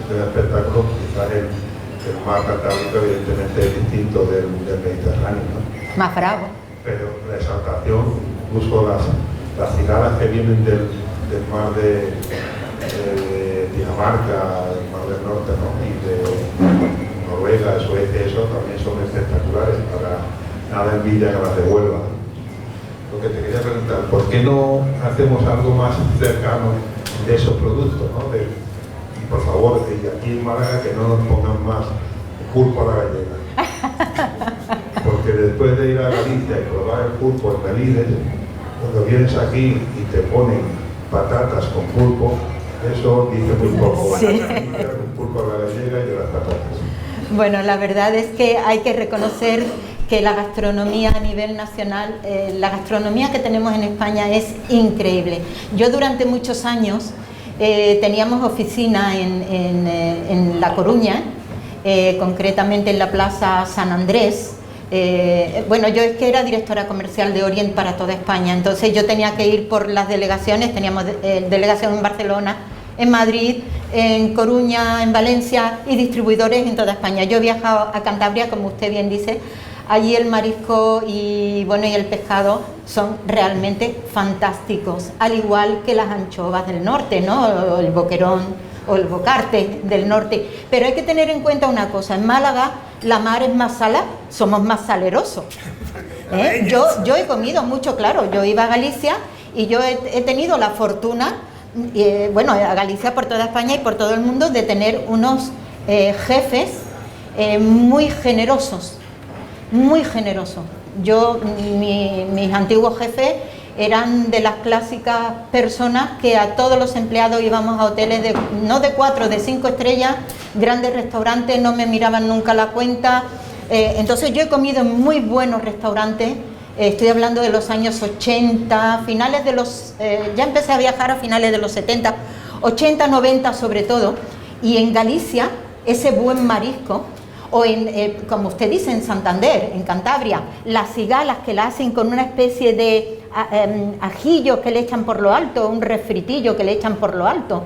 Es un espectáculo, quizás el mar Cantábrico evidentemente es distinto del Mediterráneo, ¿no? Más bravo. Pero la exaltación, incluso las cigalas que vienen del mar de Dinamarca, del mar del norte, ¿no? Y de Noruega, Suecia, eso también son espectaculares, para nada envidia que las de Huelva. Lo que te quería preguntar, ¿por qué no hacemos algo más cercano de esos productos, ¿no? Y por favor, y aquí en Málaga que no nos pongan más pulpo a la gallega. Porque después de ir a Galicia y probar el pulpo en Melide, cuando vienes aquí y te ponen patatas con pulpo, eso dice muy poco. Sí. Un pulpo a la gallega y de las patatas. Bueno, la verdad es que hay que reconocer que la gastronomía a nivel nacional, la gastronomía que tenemos en España es increíble. Yo durante muchos años teníamos oficina en La Coruña, concretamente en la Plaza San Andrés. Bueno, yo es que era directora comercial de Orient para toda España, entonces yo tenía que ir por las delegaciones, teníamos delegación en Barcelona, en Madrid, en Coruña, en Valencia y distribuidores en toda España. Yo he viajado a Cantabria, como usted bien dice. Allí el marisco y el pescado son realmente fantásticos, al igual que las anchoas del norte, ¿no? O el boquerón o el bocarte del norte. Pero hay que tener en cuenta una cosa: en Málaga la mar es más salada, somos más salerosos. Yo he comido mucho, claro. Yo iba a Galicia y yo he tenido la fortuna, a Galicia, por toda España y por todo el mundo, de tener unos jefes muy generosos. Muy generoso. Mis antiguos jefes eran de las clásicas personas que a todos los empleados íbamos a hoteles no de 4, de 5 estrellas, grandes restaurantes, no me miraban nunca la cuenta. Entonces yo he comido en muy buenos restaurantes. Estoy hablando de los años 80, finales de los... ya empecé a viajar a finales de los 70, 80, 90 sobre todo. Y en Galicia, ese buen marisco, o como usted dice, en Santander, en Cantabria, las cigalas que la hacen con una especie de ajillo que le echan por lo alto, un refritillo que le echan por lo alto,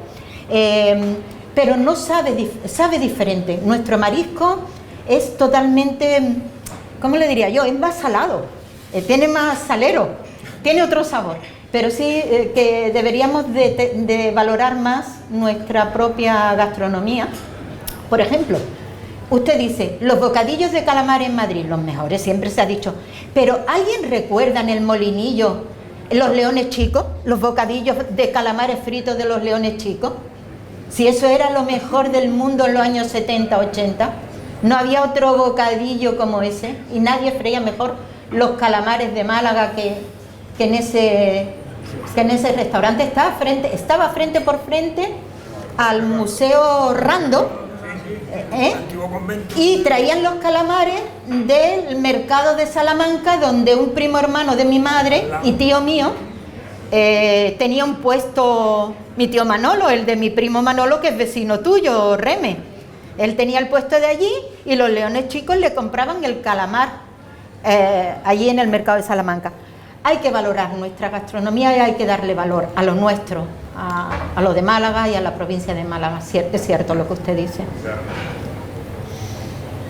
pero no sabe diferente. Nuestro marisco es totalmente, ¿cómo le diría yo? Es más salado, tiene más salero, tiene otro sabor, pero sí que deberíamos de valorar más nuestra propia gastronomía. Por ejemplo, usted dice, los bocadillos de calamar en Madrid, los mejores, siempre se ha dicho, pero ¿alguien recuerda en el Molinillo los Leones Chicos? Los bocadillos de calamares fritos de los Leones Chicos. Si eso era lo mejor del mundo en los años 70, 80, no había otro bocadillo como ese y nadie freía mejor los calamares de Málaga que en ese restaurante. Estaba frente por frente al Museo Rando. Y traían los calamares del mercado de Salamanca, donde un primo hermano de mi madre y tío mío tenía un puesto. Mi tío Manolo, el de mi primo Manolo, que es vecino tuyo, Reme, él tenía el puesto de allí y los Leones Chicos le compraban el calamar allí en el mercado de Salamanca. Hay que valorar nuestra gastronomía y hay que darle valor a lo nuestro, a lo de Málaga y a la provincia de Málaga. Es cierto lo que usted dice.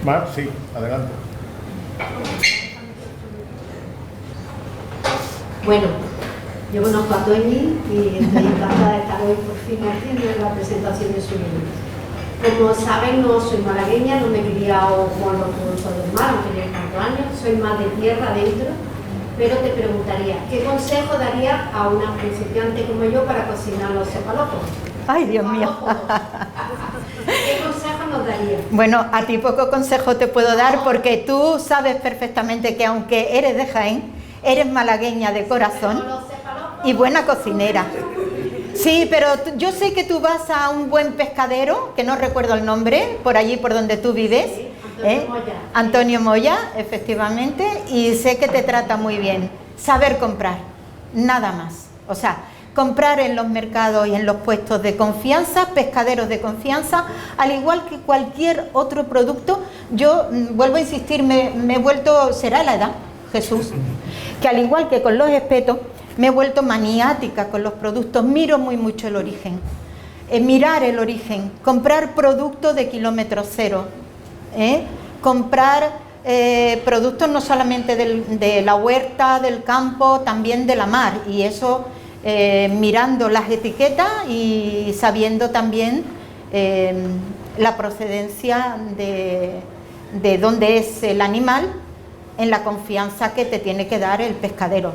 Mar, sí, adelante. Bueno, yo conozco a Toñi y estoy encantada de estar hoy por fin aquí en la presentación de su libro. Como saben, no soy malagueña, no me he criado con los productos del mar, no tenía tantos años, soy más de tierra adentro. Pero te preguntaría, ¿qué consejo daría a una principiante como yo para cocinar los cefalópodos? Ay, Dios mío. ¿Qué consejo nos daría? Bueno, a ti poco consejo te puedo dar porque tú sabes perfectamente que aunque eres de Jaén, eres malagueña de corazón y buena cocinera. Sí, pero yo sé que tú vas a un buen pescadero, que no recuerdo el nombre, por allí por donde tú vives, Antonio Moya. Antonio Moya, efectivamente, y sé que te trata muy bien. Saber comprar, nada más. O sea, comprar en los mercados y en los puestos de confianza, pescaderos de confianza, al igual que cualquier otro producto. Yo vuelvo a insistir, me he vuelto, será la edad, Jesús, que al igual que con los espetos, me he vuelto maniática con los productos, miro muy mucho el origen. Mirar el origen, comprar productos de kilómetro cero, comprar productos no solamente de la huerta, del campo, también de la mar, y eso mirando las etiquetas y sabiendo también la procedencia de dónde es el animal, en la confianza que te tiene que dar el pescadero.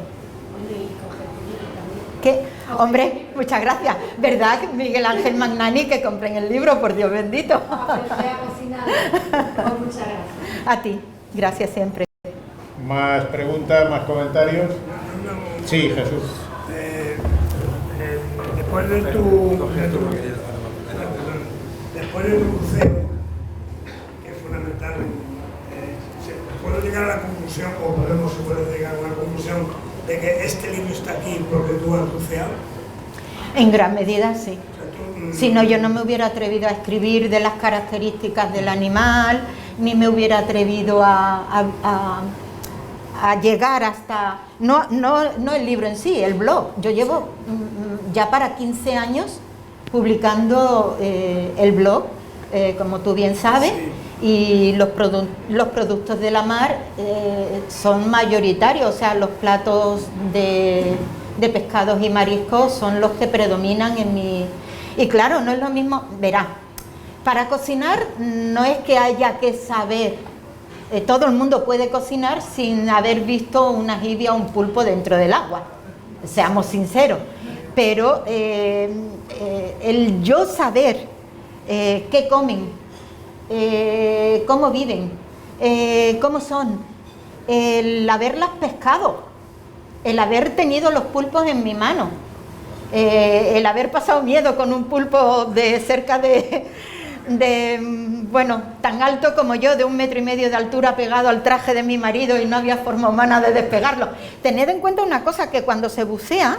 ¿Qué? Hombre, muchas gracias. ¿Verdad, Miguel Ángel Magnani, que compren el libro, por Dios bendito? Aprender a cocinar. Pues muchas gracias. A ti, gracias siempre. ¿Más preguntas, más comentarios? Sí, Jesús. Después de tu buceo, que es fundamental, ¿puedo llegar a la conclusión, o podemos llegar a una conclusión, de que este libro está aquí porque tú has buceado? En gran medida, sí. O sea, Si no, yo no me hubiera atrevido a escribir de las características del animal, ni me hubiera atrevido a llegar hasta... No el libro en sí, el blog. Yo llevo ya para 15 años publicando el blog, como tú bien sabes, y los productos de la mar son mayoritarios, o sea, los platos de pescados y mariscos son los que predominan en mi... Y claro, no es lo mismo, verá, para cocinar no es que haya que saber, todo el mundo puede cocinar sin haber visto una jibia o un pulpo dentro del agua, seamos sinceros, pero el yo saber qué comen, cómo viven, cómo son, el haberlas pescado, el haber tenido los pulpos en mi mano, el haber pasado miedo con un pulpo de cerca de bueno, tan alto como yo, de 1,5 metros de altura, pegado al traje de mi marido y no había forma humana de despegarlo. Tened en cuenta una cosa, que cuando se bucea,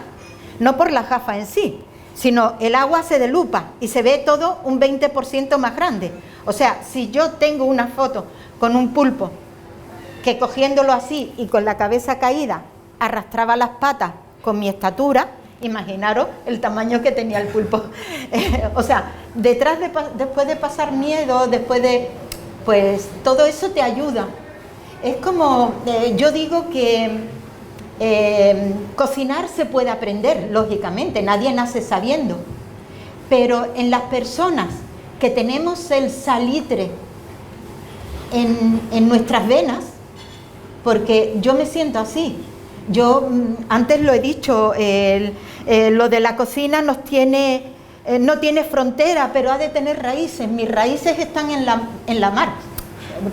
no por la gafa en sí, sino el agua se delupa y se ve todo un 20% más grande. O sea, si yo tengo una foto con un pulpo que cogiéndolo así y con la cabeza caída arrastraba las patas con mi estatura, imaginaros el tamaño que tenía el pulpo. O sea, después de pasar miedo, después de... pues todo eso te ayuda. Es como, yo digo que cocinar se puede aprender, lógicamente, nadie nace sabiendo, pero en las personas que tenemos el salitre en nuestras venas, porque yo me siento así. Yo antes lo he dicho, lo de la cocina nos tiene, no tiene frontera, pero ha de tener raíces. Mis raíces están en la mar,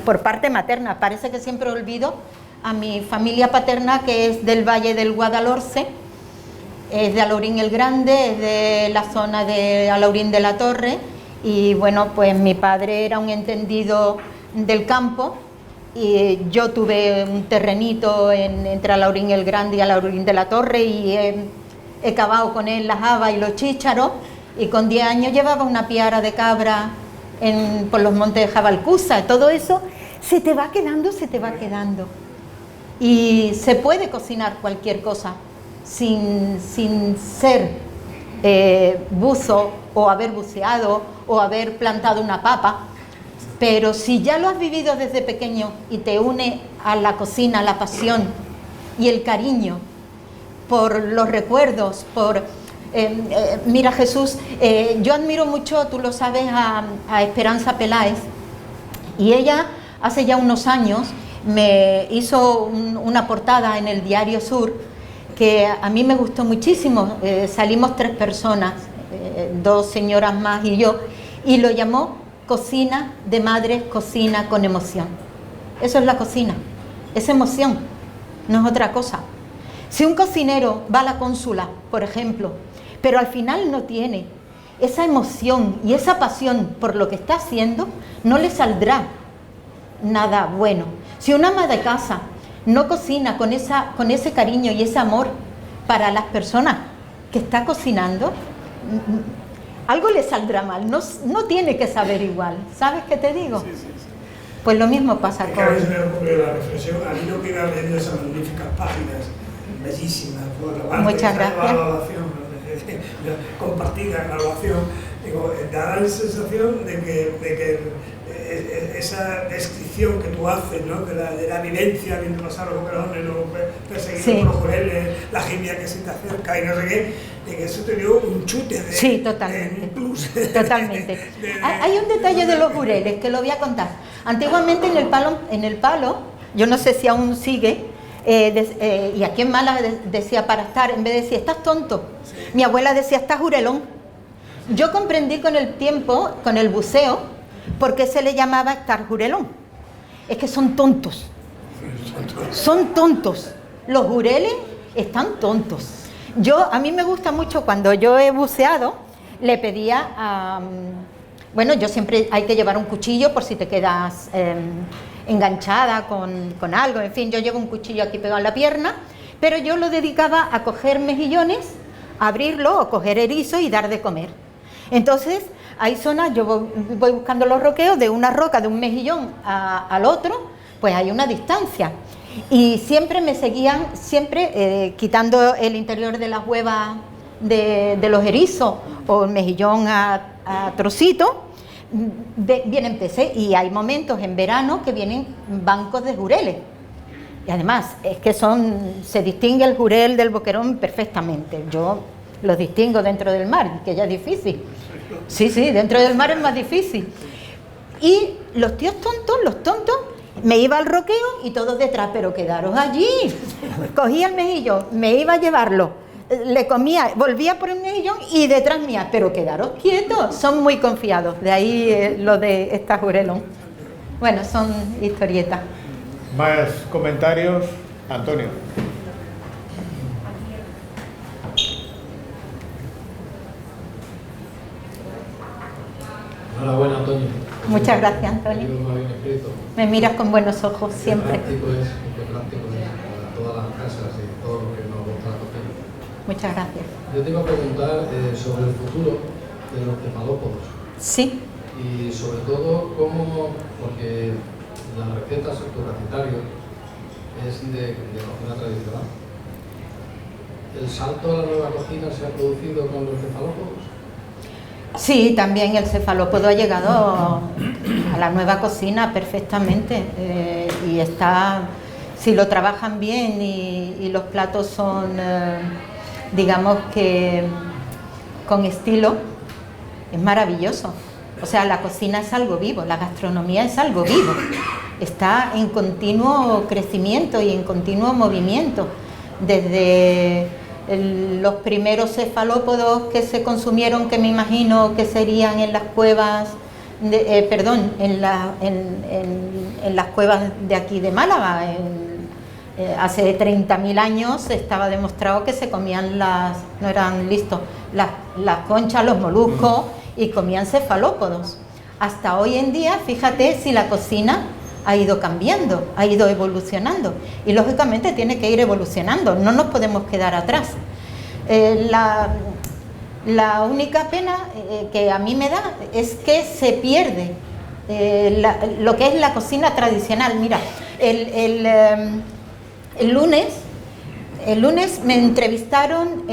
por parte materna. Parece que siempre olvido a mi familia paterna, que es del Valle del Guadalhorce, es de Alaurín el Grande, es de la zona de Alaurín de la Torre, y bueno, pues mi padre era un entendido del campo, y yo tuve un terrenito entre Alaurín el Grande y Alaurín de la Torre, y he cavado con él las habas y los chícharos, y con 10 años llevaba una piara de cabra por los montes de Jabalcusa. Todo eso se te va quedando, y se puede cocinar cualquier cosa sin ser buzo, o haber buceado, o haber plantado una papa. Pero si ya lo has vivido desde pequeño y te une a la cocina la pasión y el cariño por los recuerdos, mira, Jesús, yo admiro mucho, tú lo sabes, a Esperanza Peláez, y ella hace ya unos años me hizo una portada en el Diario Sur que a mí me gustó muchísimo. Salimos 3 personas, 2 señoras más y yo, y lo llamó cocina de madres, cocina con emoción. Eso es la cocina, es emoción, no es otra cosa. Si un cocinero va a la cónsula, por ejemplo, pero al final no tiene esa emoción y esa pasión por lo que está haciendo, no le saldrá nada bueno. Si una ama de casa no cocina con ese cariño y ese amor para las personas que está cocinando, algo le saldrá mal, no tiene que saber igual. ¿Sabes qué te digo? Sí, sí, sí. Pues lo mismo pasa con... A veces me ocurrió la reflexión, a mí no que iba leyendo esas magníficas páginas, bellísimas, muchas gracias. La evaluación, compartida, la evaluación, digo, da la sensación de que esa descripción que tú haces, ¿no? de la vivencia, viendo pasar los boquerones, los perseguidos por los jureles, la gimia que se te acerca y no sé qué, de que eso te dio un chute de... Sí, totalmente. Totalmente. Hay un detalle de los jureles que lo voy a contar. Antiguamente en el palo, yo no sé si aún sigue, y aquí en Málaga decía para estar, en vez de decir estás tonto, mi abuela decía estás jurelón. Yo comprendí con el tiempo, con el buceo, por qué se le llamaba estar jurelón. Es que son tontos. Son tontos. Los jureles están tontos. A mí me gusta mucho cuando yo he buceado, le pedía a... Bueno, yo siempre hay que llevar un cuchillo por si te quedas enganchada con algo. En fin, yo llevo un cuchillo aquí pegado en la pierna, pero yo lo dedicaba a coger mejillones, abrirlo o coger erizo y dar de comer. Entonces, hay zonas, yo voy buscando los roqueos de una roca, de un mejillón al otro, pues hay una distancia. Y siempre me seguían, quitando el interior de las huevas de los erizos o el mejillón a trocitos, vienen peces. Y hay momentos en verano que vienen bancos de jureles. Y además, es que se distingue el jurel del boquerón perfectamente. Yo los distingo dentro del mar, que ya es difícil. Sí, dentro del mar es más difícil. Y los tíos tontos, me iba al roqueo y todos detrás, pero quedaros allí. Cogía el mejillón, me iba a llevarlo, le comía, volvía por el mejillón y detrás mía, pero quedaros quietos. Son muy confiados, de ahí lo de esta jurelón. Bueno, son historietas. Más comentarios, Antonio. Enhorabuena, Antonio. Muchas gracias, Antonio. Me miras con buenos ojos siempre. Qué práctico es para todas las casas y todo lo que nos gusta la cocina. Muchas gracias. Yo te iba a preguntar sobre el futuro de los cefalópodos. Sí. Y sobre todo cómo, porque las recetas, tu recetario es de cocina tradicional. ¿El salto a la nueva cocina se ha producido con los cefalópodos? Sí, también el cefalópodo ha llegado a la nueva cocina perfectamente y está, si lo trabajan bien y los platos son, digamos que con estilo, es maravilloso. O sea, la cocina es algo vivo, la gastronomía es algo vivo, está en continuo crecimiento y en continuo movimiento. Desde los primeros cefalópodos que se consumieron, que me imagino que serían en las cuevas, en las cuevas de aquí de Málaga. Hace 30.000 años estaba demostrado que se comían no eran listos, las conchas, los moluscos, y comían cefalópodos. Hasta hoy en día, fíjate si la cocina ha ido cambiando, ha ido evolucionando y lógicamente tiene que ir evolucionando, no nos podemos quedar atrás. La única pena que a mí me da es que se pierde lo que es la cocina tradicional. Mira, el lunes me entrevistaron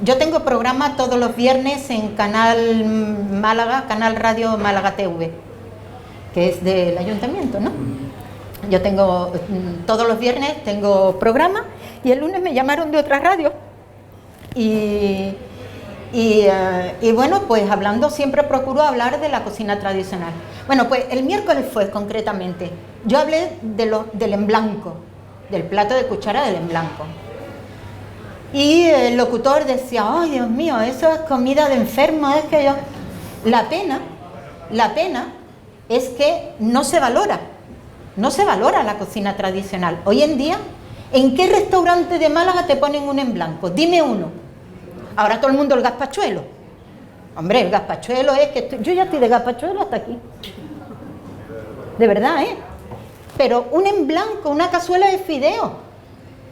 yo tengo programa todos los viernes en Canal Málaga, Canal Radio Málaga TV, que es del ayuntamiento, ¿no? Yo tengo, todos los viernes tengo programa y el lunes me llamaron de otra radio y bueno, pues hablando, siempre procuro hablar de la cocina tradicional. Bueno, pues el miércoles fue concretamente, yo hablé del en blanco, del plato de cuchara del en blanco. y el locutor decía, ¡ay, Dios mío, eso es comida de enfermos! Es que yo... La pena es que no se valora la cocina tradicional. Hoy en día, ¿en qué restaurante de Málaga te ponen un en blanco? Dime uno. Ahora todo el mundo el gazpachuelo. Hombre, el gazpachuelo es que... yo ya estoy de gazpachuelo hasta aquí. De verdad, ¿eh? Pero un en blanco, una cazuela de fideo,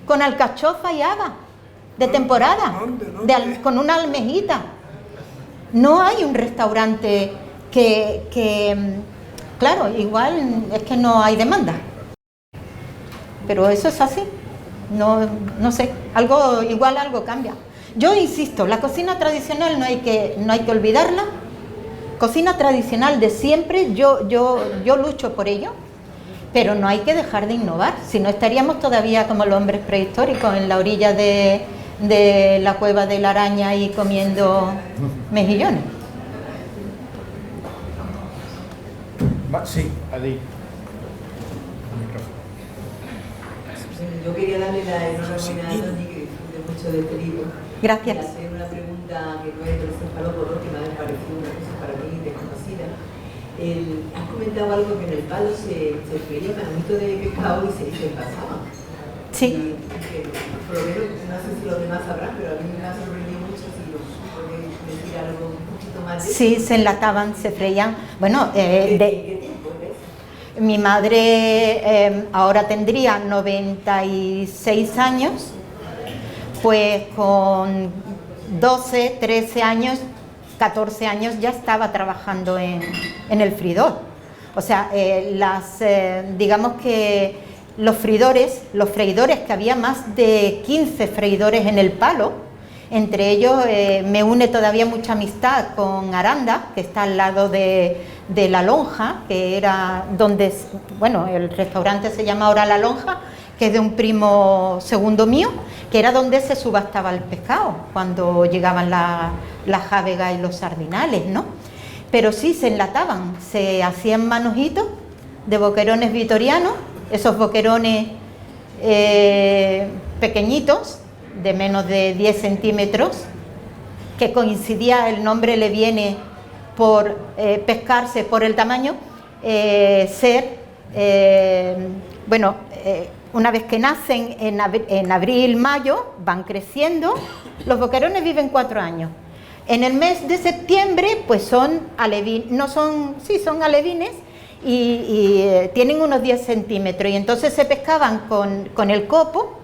con alcachofa y habas, de temporada, con una almejita. No hay un restaurante que... Claro, igual es que no hay demanda. Pero eso es así. No sé, igual algo cambia. Yo insisto, la cocina tradicional no hay que olvidarla. Cocina tradicional de siempre, yo lucho por ello, pero no hay que dejar de innovar, si no estaríamos todavía como los hombres prehistóricos en la orilla de la cueva de la araña y comiendo mejillones. Sí, Adi. Yo quería darle la enhorabuena a Toni, que disfrute mucho de este libro. Gracias. Y hacer una pregunta que no es del cefalópodo, que me ha parecido una cosa para mí desconocida. Has comentado algo que en el palo se freía manojito de pescado y se pasaba. Sí. Por lo menos, no sé si los demás sabrán, pero a mí me ha sorprendido mucho si lo puede decir algo un poquito más de... Sí, se enlataban, se freían. Bueno, ¿Qué tiempo es? mi madre ahora tendría 96 años, pues con 12, 13 años, 14 años ya estaba trabajando en el freidor. O sea, digamos que los freidores, que había más de 15 freidores en el palo, entre ellos me une todavía mucha amistad con Aranda, que está al lado de La Lonja, que era donde, bueno, el restaurante se llama ahora La Lonja, que es de un primo segundo mío, que era donde se subastaba el pescado, cuando llegaban las jávegas y los sardinales, ¿no? Pero sí, se enlataban, se hacían manojitos de boquerones vitorianos, esos boquerones pequeñitos, de menos de 10 centímetros, que coincidía, el nombre le viene por pescarse por el tamaño, una vez que nacen en abril, mayo, van creciendo. Los boquerones viven 4 años. En el mes de septiembre, pues son alevines, son alevines y tienen unos 10 centímetros. Y entonces se pescaban con el copo,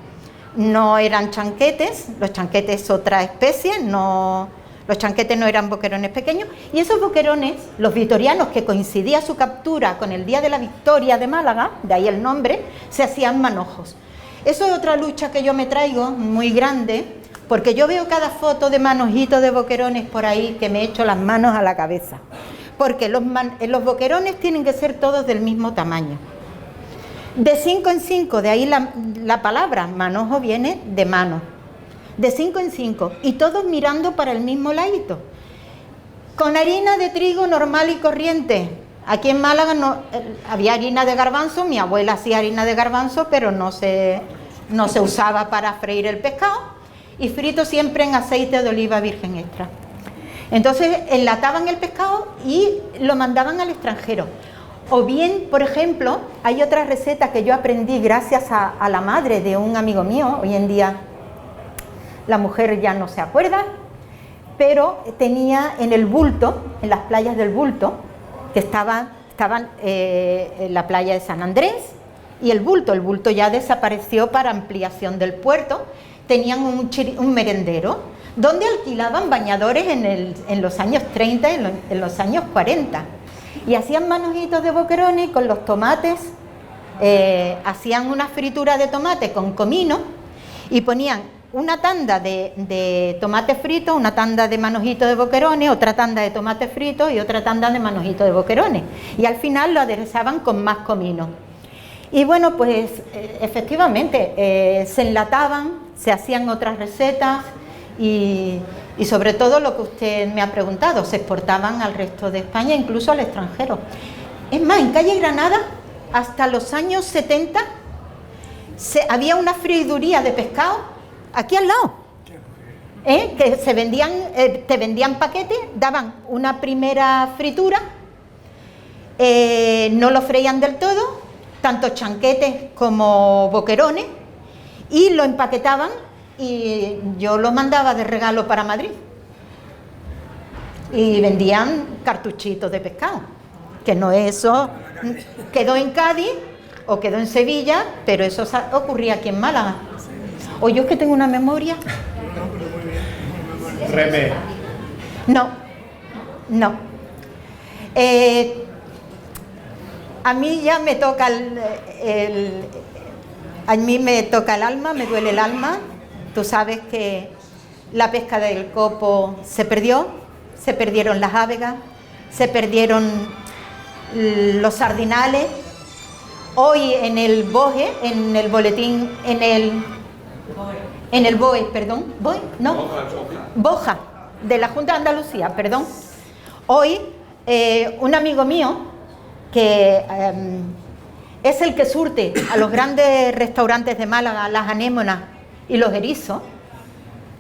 no eran chanquetes, los chanquetes es otra especie, los chanquetes no eran boquerones pequeños, y esos boquerones, los vitorianos, que coincidía su captura con el Día de la Victoria de Málaga, de ahí el nombre, se hacían manojos. Eso es otra lucha que yo me traigo, muy grande, porque yo veo cada foto de manojitos de boquerones por ahí que me echo las manos a la cabeza, porque los boquerones tienen que ser todos del mismo tamaño. De 5 en 5, de ahí la palabra manojo viene de mano. De 5 en 5, y todos mirando para el mismo ladito. Con harina de trigo normal y corriente. Aquí en Málaga no, había harina de garbanzo, mi abuela hacía harina de garbanzo, pero no se usaba para freír el pescado, y frito siempre en aceite de oliva virgen extra. Entonces enlataban el pescado y lo mandaban al extranjero. O bien, por ejemplo, hay otra receta que yo aprendí gracias a la madre de un amigo mío. Hoy en día la mujer ya no se acuerda, pero tenía en el Bulto, en las playas del Bulto, que estaban en la playa de San Andrés, y el Bulto ya desapareció para ampliación del puerto. Tenían un merendero donde alquilaban bañadores en los años 30 y en los años 40, y hacían manojitos de boquerones con los tomates, hacían una fritura de tomate con comino y ponían una tanda de tomate frito, una tanda de manojitos de boquerones, otra tanda de tomate frito y otra tanda de manojitos de boquerones, y al final lo aderezaban con más comino. Y bueno, pues efectivamente se enlataban, se hacían otras recetas y sobre todo lo que usted me ha preguntado, se exportaban al resto de España, incluso al extranjero. Es más, en calle Granada, hasta los años 70, había una freiduría de pescado aquí al lado. Sí, que se vendían, te vendían paquetes, daban una primera fritura, no lo freían del todo, tanto chanquetes como boquerones, y lo empaquetaban y yo lo mandaba de regalo para Madrid. Y vendían cartuchitos de pescado, que no eso quedó en Cádiz o quedó en Sevilla, pero eso ocurría aquí en Málaga. O yo es que tengo una memoria. Remé. No. A mí ya me toca a mí me toca el alma, me duele el alma. Tú sabes que la pesca del copo se perdió, se perdieron las ávegas, se perdieron los sardinales. Hoy en el BOE, en el boletín, en el BOE, perdón, BOE, no, BOJA, de la Junta de Andalucía, perdón. Hoy un amigo mío, que es el que surte a los grandes restaurantes de Málaga, las anémonas y los erizos,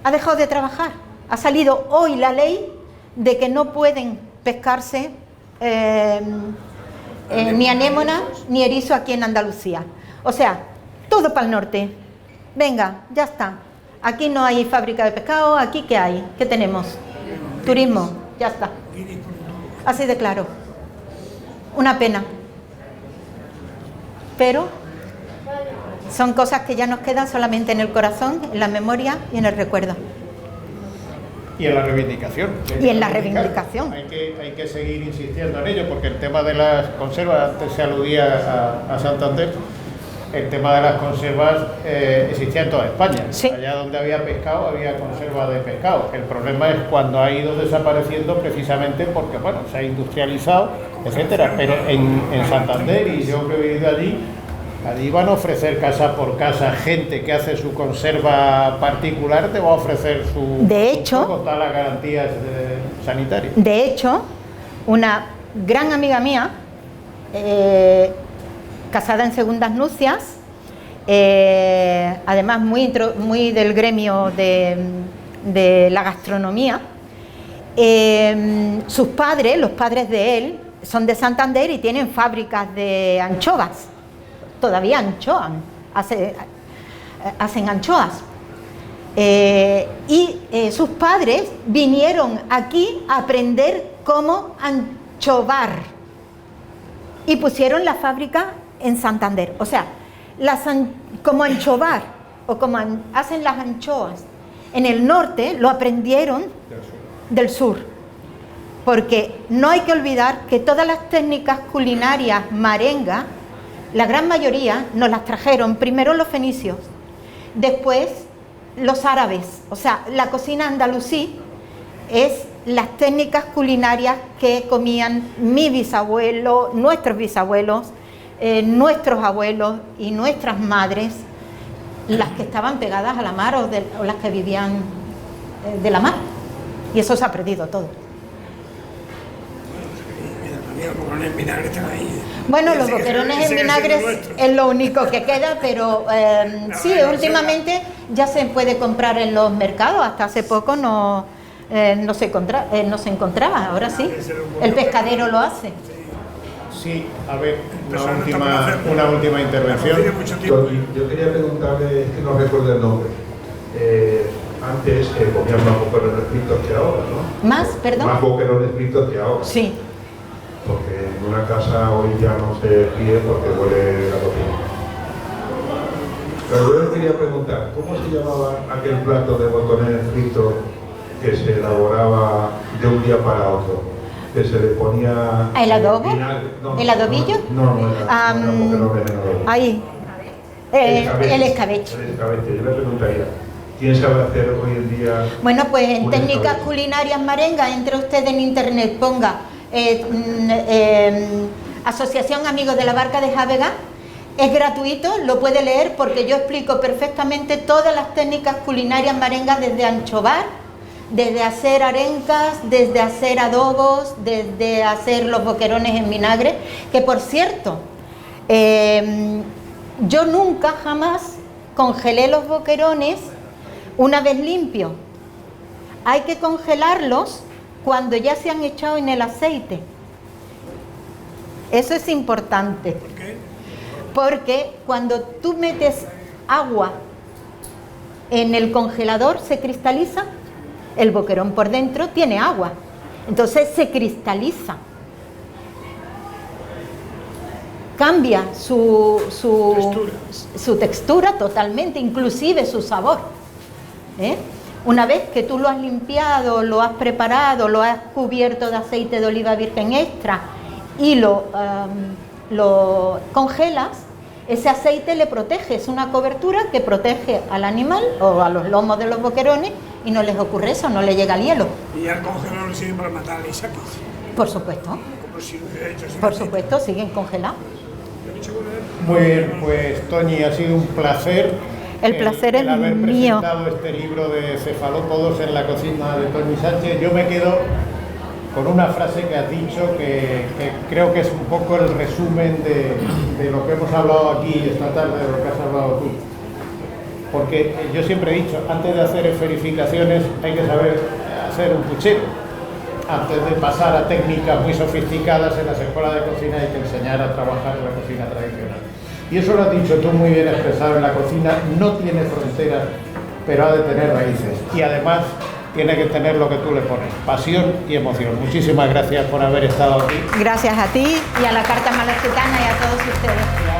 ha dejado de trabajar. Ha salido hoy la ley de que no pueden pescarse ni anémonas ni erizo aquí en Andalucía. O sea, todo para el norte. Venga, ya está. Aquí no hay fábrica de pescado, aquí ¿qué hay? ¿Qué tenemos? Turismo, ya está. Así de claro. Una pena. Pero son cosas que ya nos quedan solamente en el corazón, en la memoria y en el recuerdo. Y en la reivindicación. Y en la reivindicación. Hay que seguir insistiendo en ello, porque el tema de las conservas, antes se aludía a Santander, el tema de las conservas existía en toda España. Sí. Allá donde había pescado, había conserva de pescado. El problema es cuando ha ido desapareciendo precisamente porque, bueno, se ha industrializado, etcétera. Pero en Santander, y yo que he vivido allí van a ofrecer casa por casa, gente que hace su conserva particular, te va a ofrecer su... De hecho, con todas las garantías sanitarias. De hecho, una gran amiga mía, casada en segundas nupcias, además muy del gremio de la gastronomía, sus padres, los padres de él, son de Santander y tienen fábricas de anchoas. Todavía anchoan, hacen anchoas. Y sus padres vinieron aquí a aprender cómo anchovar y pusieron la fábrica en Santander. O sea, como anchovar o como hacen las anchoas en el norte lo aprendieron del sur, porque no hay que olvidar que todas las técnicas culinarias marengas, la gran mayoría nos las trajeron primero los fenicios, después los árabes. O sea, la cocina andalusí es las técnicas culinarias que comían mi bisabuelo, nuestros bisabuelos, nuestros abuelos y nuestras madres, las que estaban pegadas a la mar o las que vivían de la mar. Y eso se ha perdido todo. Bueno, los boquerones en vinagre es lo único que queda, pero sí, últimamente ya se puede comprar en los mercados. Hasta hace poco no se encontraba, ahora sí. El pescadero lo hace. Sí, a ver, una última intervención. Yo quería preguntarle, es que no recuerdo el nombre. Antes comían más boquerones fritos que ahora, ¿no? ¿Más? ¿Perdón? Más boquerones fritos que ahora. Sí. Porque en una casa hoy ya no se pide porque huele la cocina. Pero yo le quería preguntar, ¿cómo se llamaba aquel plato de boquerones fritos que se elaboraba de un día para otro? Que se le ponía... ¿El adobo? No, ¿El adobillo? No, boquerones en adobo. Ahí. El escabeche. El escabeche. Yo le preguntaría, ¿quién sabe hacer hoy en día? Bueno, pues en técnicas culinarias marengas, entre usted en internet, ponga Asociación Amigos de la Barca de Jávega, es gratuito, lo puede leer porque yo explico perfectamente todas las técnicas culinarias marengas, desde anchovar, desde hacer arencas, desde hacer adobos, desde hacer los boquerones en vinagre, que por cierto, yo nunca jamás congelé los boquerones una vez limpio. hay que congelarlos cuando ya se han echado en el aceite. Eso es importante. ¿Por qué? Porque cuando tú metes agua en el congelador se cristaliza, el boquerón por dentro tiene agua, entonces se cristaliza. Cambia su textura totalmente, inclusive su sabor. Una vez que tú lo has limpiado, lo has preparado, lo has cubierto de aceite de oliva virgen extra y lo congelas, ese aceite le protege, es una cobertura que protege al animal o a los lomos de los boquerones y no les ocurre eso, no le llega el hielo. Y al congelador le sirven para matar anisakis. Por supuesto, Como si hubiera hecho así. por supuesto, siguen congelados. Muy bien, pues Toñi, ha sido un placer. El placer es haber mío. presentado este libro de cefalópodos en la cocina de Toñi Sánchez. Yo me quedo con una frase que has dicho que creo que es un poco el resumen de lo que hemos hablado aquí esta tarde, de lo que has hablado tú. Porque yo siempre he dicho, antes de hacer esferificaciones hay que saber hacer un puchero. Antes de pasar a técnicas muy sofisticadas en las escuelas de cocina hay que enseñar a trabajar en la cocina tradicional. Y eso lo has dicho tú muy bien expresado, en la cocina no tiene fronteras, pero ha de tener raíces. Y además tiene que tener lo que tú le pones, pasión y emoción. Muchísimas gracias por haber estado aquí. Gracias a ti y a la Carta Malacitana y a todos ustedes.